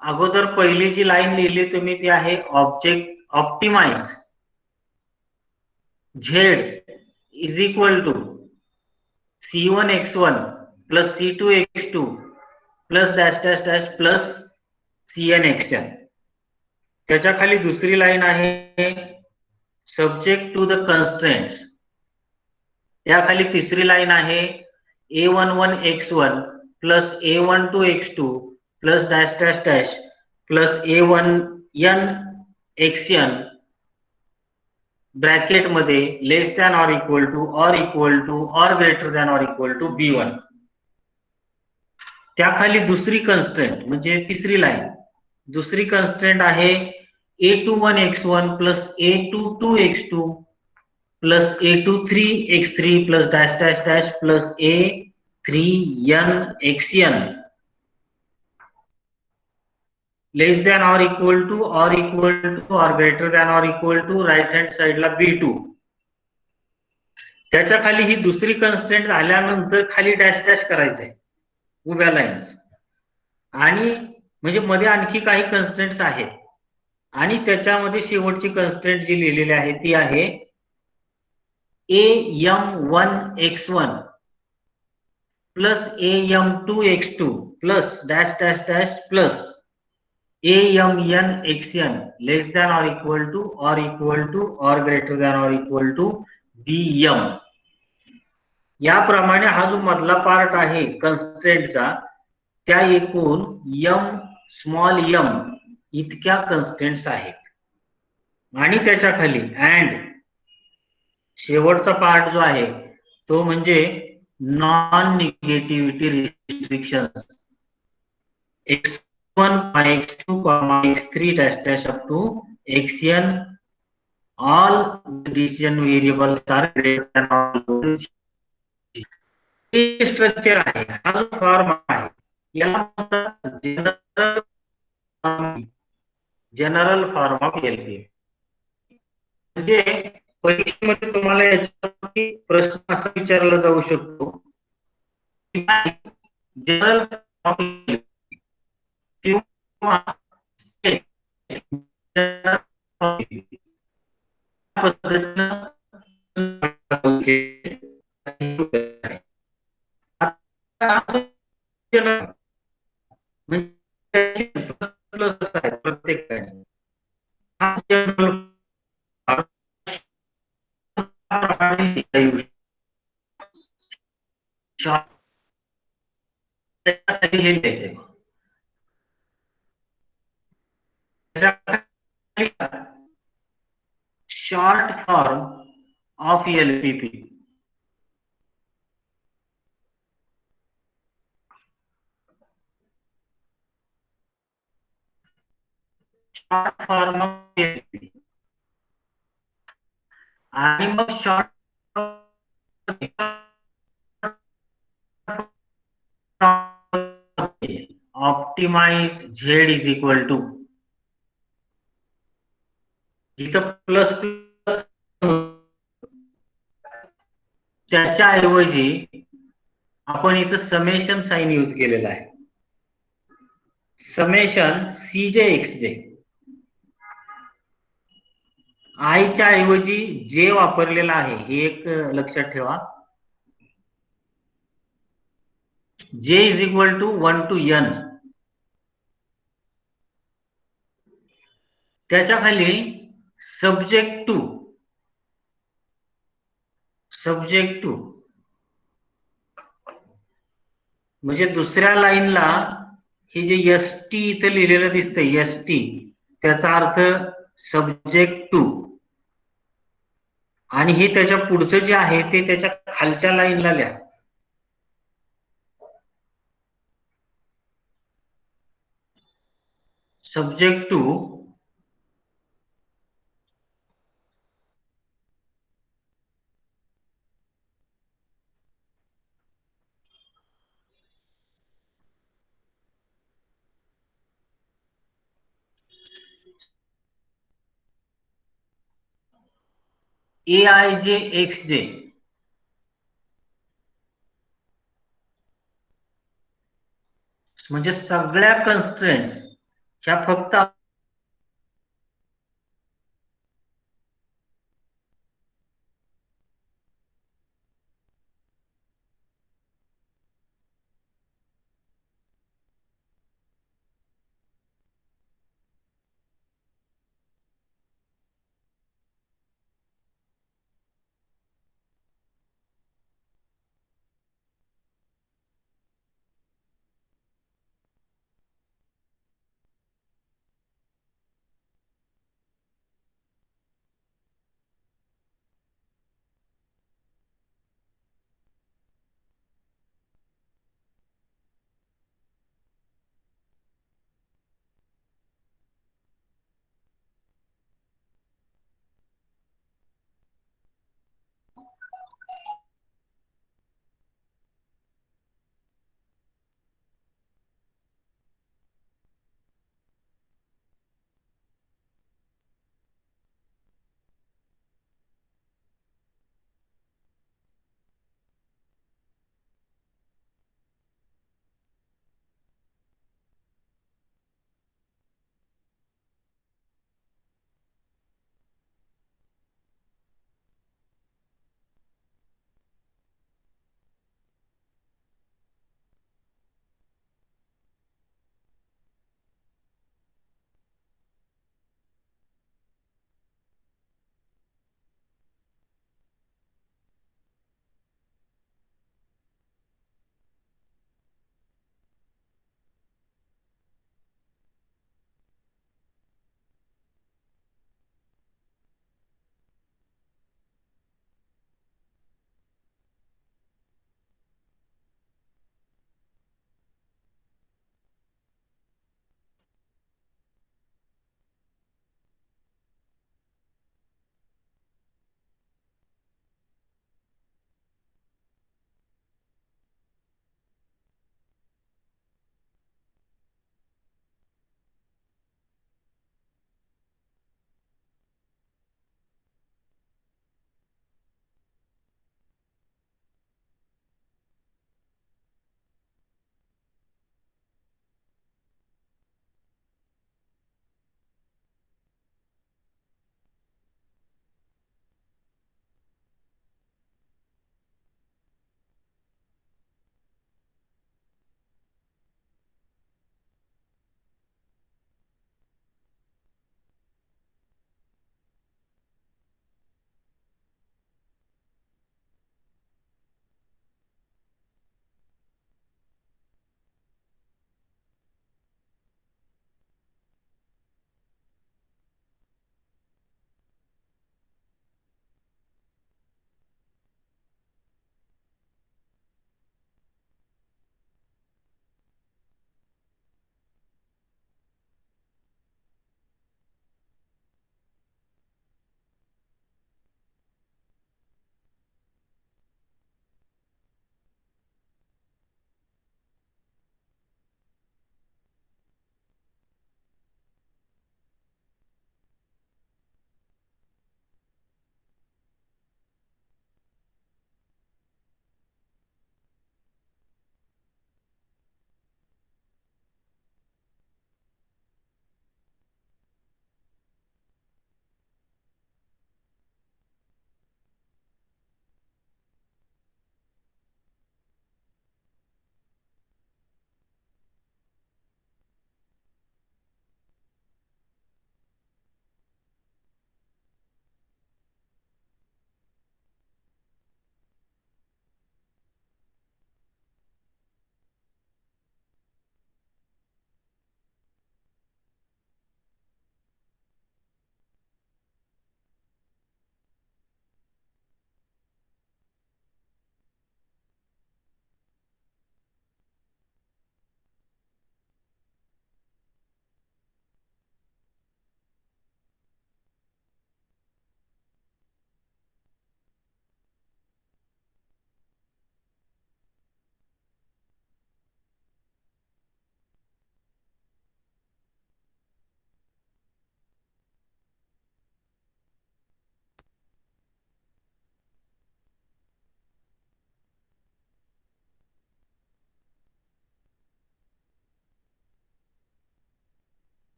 [SPEAKER 3] अगोदर पहिली जी लाईन लिहिली तुम्ही ती आहे object optimise Z is equal to C1 x1 plus C2 x2 plus dash dash dash plus CN xn. त्याच्या खाली दुसरी लाईन आहे सब्जेक्ट टू द कन्स्ट्रेंट्स. त्या खाली तिसरी लाईन आहे A11 x1 plus A12 x2 plus dash dash dash plus A1n xn bracket मध्ये less than or equal to और greater than or equal to B1. त्याखाली दुसरी कन्स्ट्रेंट म्हणजे तिसरी लाईन, दुसरी कन्स्ट्रेंट आहे A21 x1 plus A22 x2 plus A23 x3 plus dash dash dash plus A3n xn less than or equal to और greater than or equal to right hand साइडला B2. त्याच्या खाली ही दुसरी constraint झाल्यानंतर खाली dash dash करायचंय उभ्या lines, आणि म्हणजे मध्ये आणखी काही कन्स्ट्रेंट्स आहेत आणि त्याच्यामध्ये शेवटची कन्स्ट्रेंट जी लिहिलेली आहे ती आहे AM1 x1 plus AM2 x2 plus dash dash dash plus AMN xn less than or equal to और greater than or equal to BM. याप्रमाणे हा जो मधला पार्ट आहे कन्स्ट्रेंटचा त्या एकूण स्मॉल m इतक्या कन्स्ट्रेंट्स आहेत आणि त्याच्या खाली अँड शेवटचा पार्ट जो आहे तो म्हणजे non negativity restrictions x1, x2, x3 dash dash up to xn. All decision variables are greater than or equal to 0. हे स्ट्रक्चर आहे, हा जो फॉर्म आहे याला जनरल फॉर्म ऑफ LPP. म्हणजे परीक्षेमध्ये तुम्हाला याच्यावरती प्रश्न असा विचारला जाऊ शकतो जनरल फॉर्म ऑफ LPP किंवा प्रत्येक हे द्यायचे short form of LPP. Short form of LPP आणि मग short optimise Z is equal to जिथं प्लस त्याच्या ऐवजी आपण इथं समेशन साइन यूज केलेला आहे. समेशन CJ XJ आयच्या ऐवजी जे वापरलेला आहे हे एक लक्षात ठेवा. जे is equal to 1 to n. त्याच्या खाली सब्जेक्ट टू म्हणजे दुसऱ्या लाईनला हे जे एस टी इथं लिहिलेलं दिसतंय एस टी, त्याचा अर्थ सब्जेक्ट टू, आणि हे त्याच्या पुढचं जे आहे ते त्याच्या खालच्या लाईनला लिहा. Subject to AIJ XJ. म्हणजे सगळ्या कन्स्ट्रेंट्स ह्या फक्त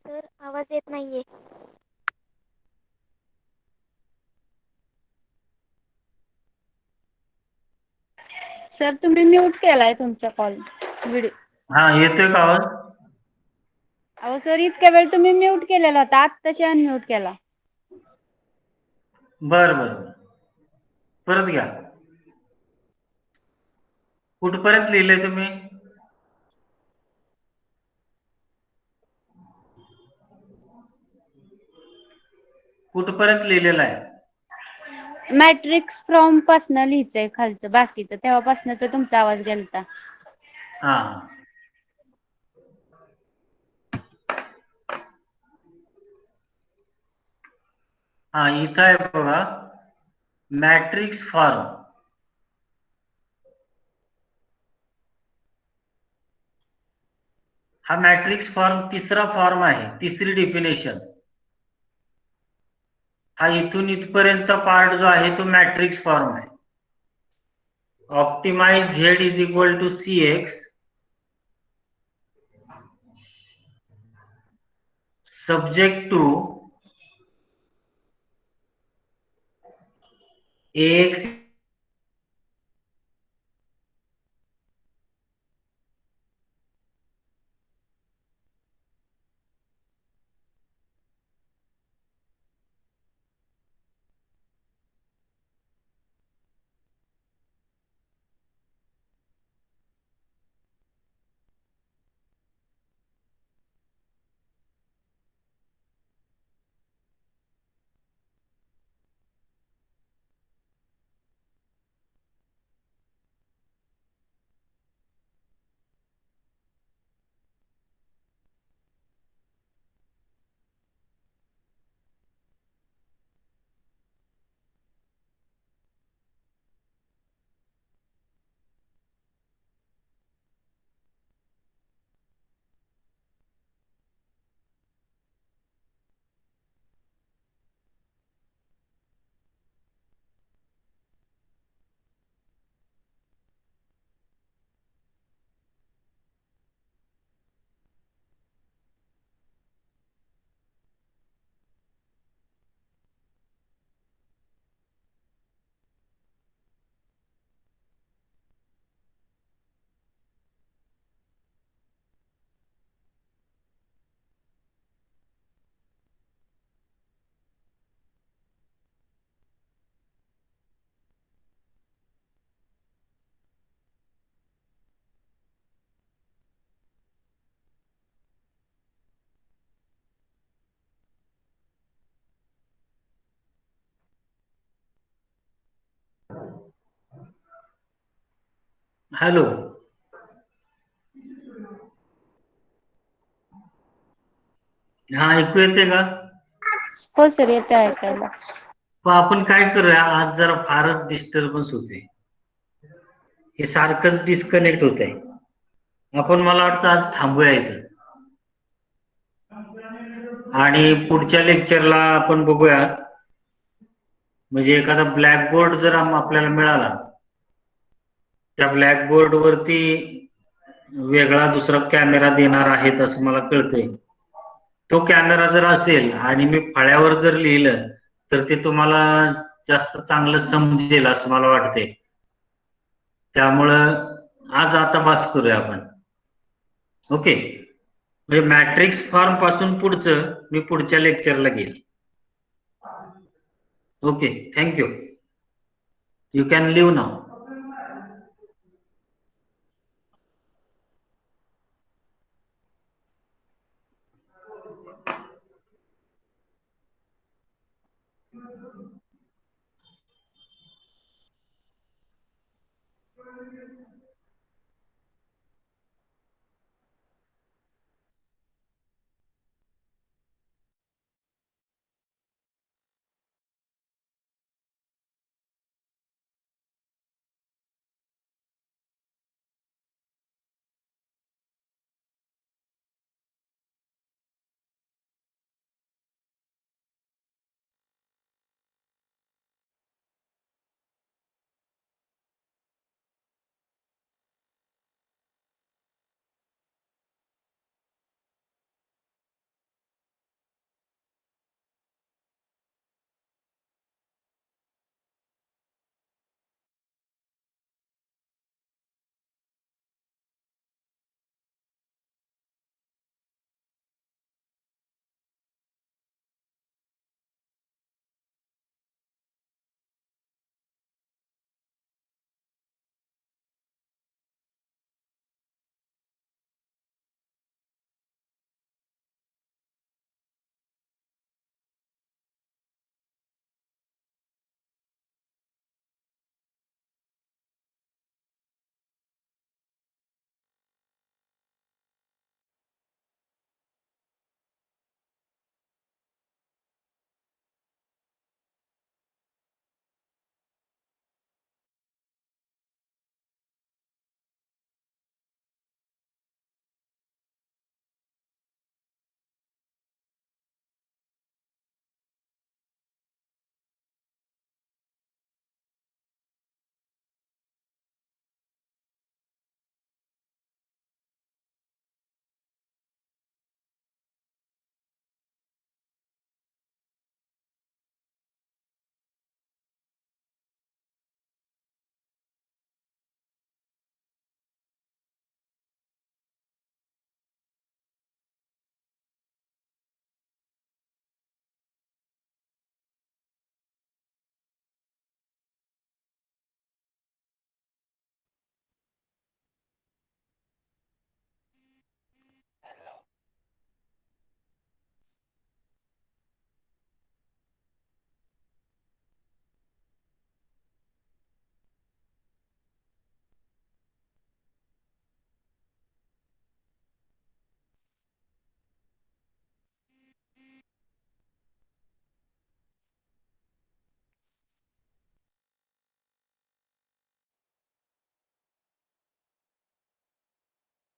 [SPEAKER 5] सर आवाज येत नाहीये.
[SPEAKER 4] सर तुम्ही म्यूट केलाय तुमचा कॉल व्हिडिओ.
[SPEAKER 3] हा, येतोय का आवाज?
[SPEAKER 4] अहो सर इतक्या वेळ तुम्ही म्यूट केलेला होता, आत्ताशी अनम्यूट केला.
[SPEAKER 3] बर बर बर. परत घ्या. कुठपर्यंत लिहिलंय तुम्ही? कुठपर्यंत लिहिलेलं आहे?
[SPEAKER 4] मॅट्रिक्स फ्रॉम पासनं लिहायचंय खालचं बाकीचं, तेव्हापासनं तर तुमचा आवाज गेलता.
[SPEAKER 3] हा. हा, इथं आहे बघा, मॅट्रिक्स फॉर्म. हा मॅट्रिक्स फॉर्म तिसरा फॉर्म आहे, तिसरी डेफिनेशन. हा इथून इथपर्यंतचा पार्ट जो आहे तो मॅट्रिक्स फॉर्म आहे. Optimise Z is equal to C X subject to ax hello. हा, ऐकू येते का?
[SPEAKER 4] हो सर येते ऐकायला.
[SPEAKER 3] पण आपण काय करूया, आज जरा फारच डिस्टर्बन्स होते, हे सारखंच डिस्कनेक्ट होत आहे. आपण मला वाटतं आज थांबूया इथं आणि पुढच्या लेक्चरला आपण बघूया. म्हणजे एखादा ब्लॅकबोर्ड जर आपल्याला मिळाला, त्या ब्लॅकबोर्ड वरती वेगळा दुसरा कॅमेरा देणार आहेत असं मला कळतंय. तो कॅमेरा जर असेल आणि मी फळ्यावर जर लिहिलं तर ते तुम्हाला जास्त चांगलं समजेल असं मला वाटतंय. त्यामुळं आज आता बस करूया आपण. ओके, म्हणजे मॅट्रिक्स फॉर्म पासून पुढचं मी पुढच्या लेक्चरला घेईल. Okay, thank you. You can leave now.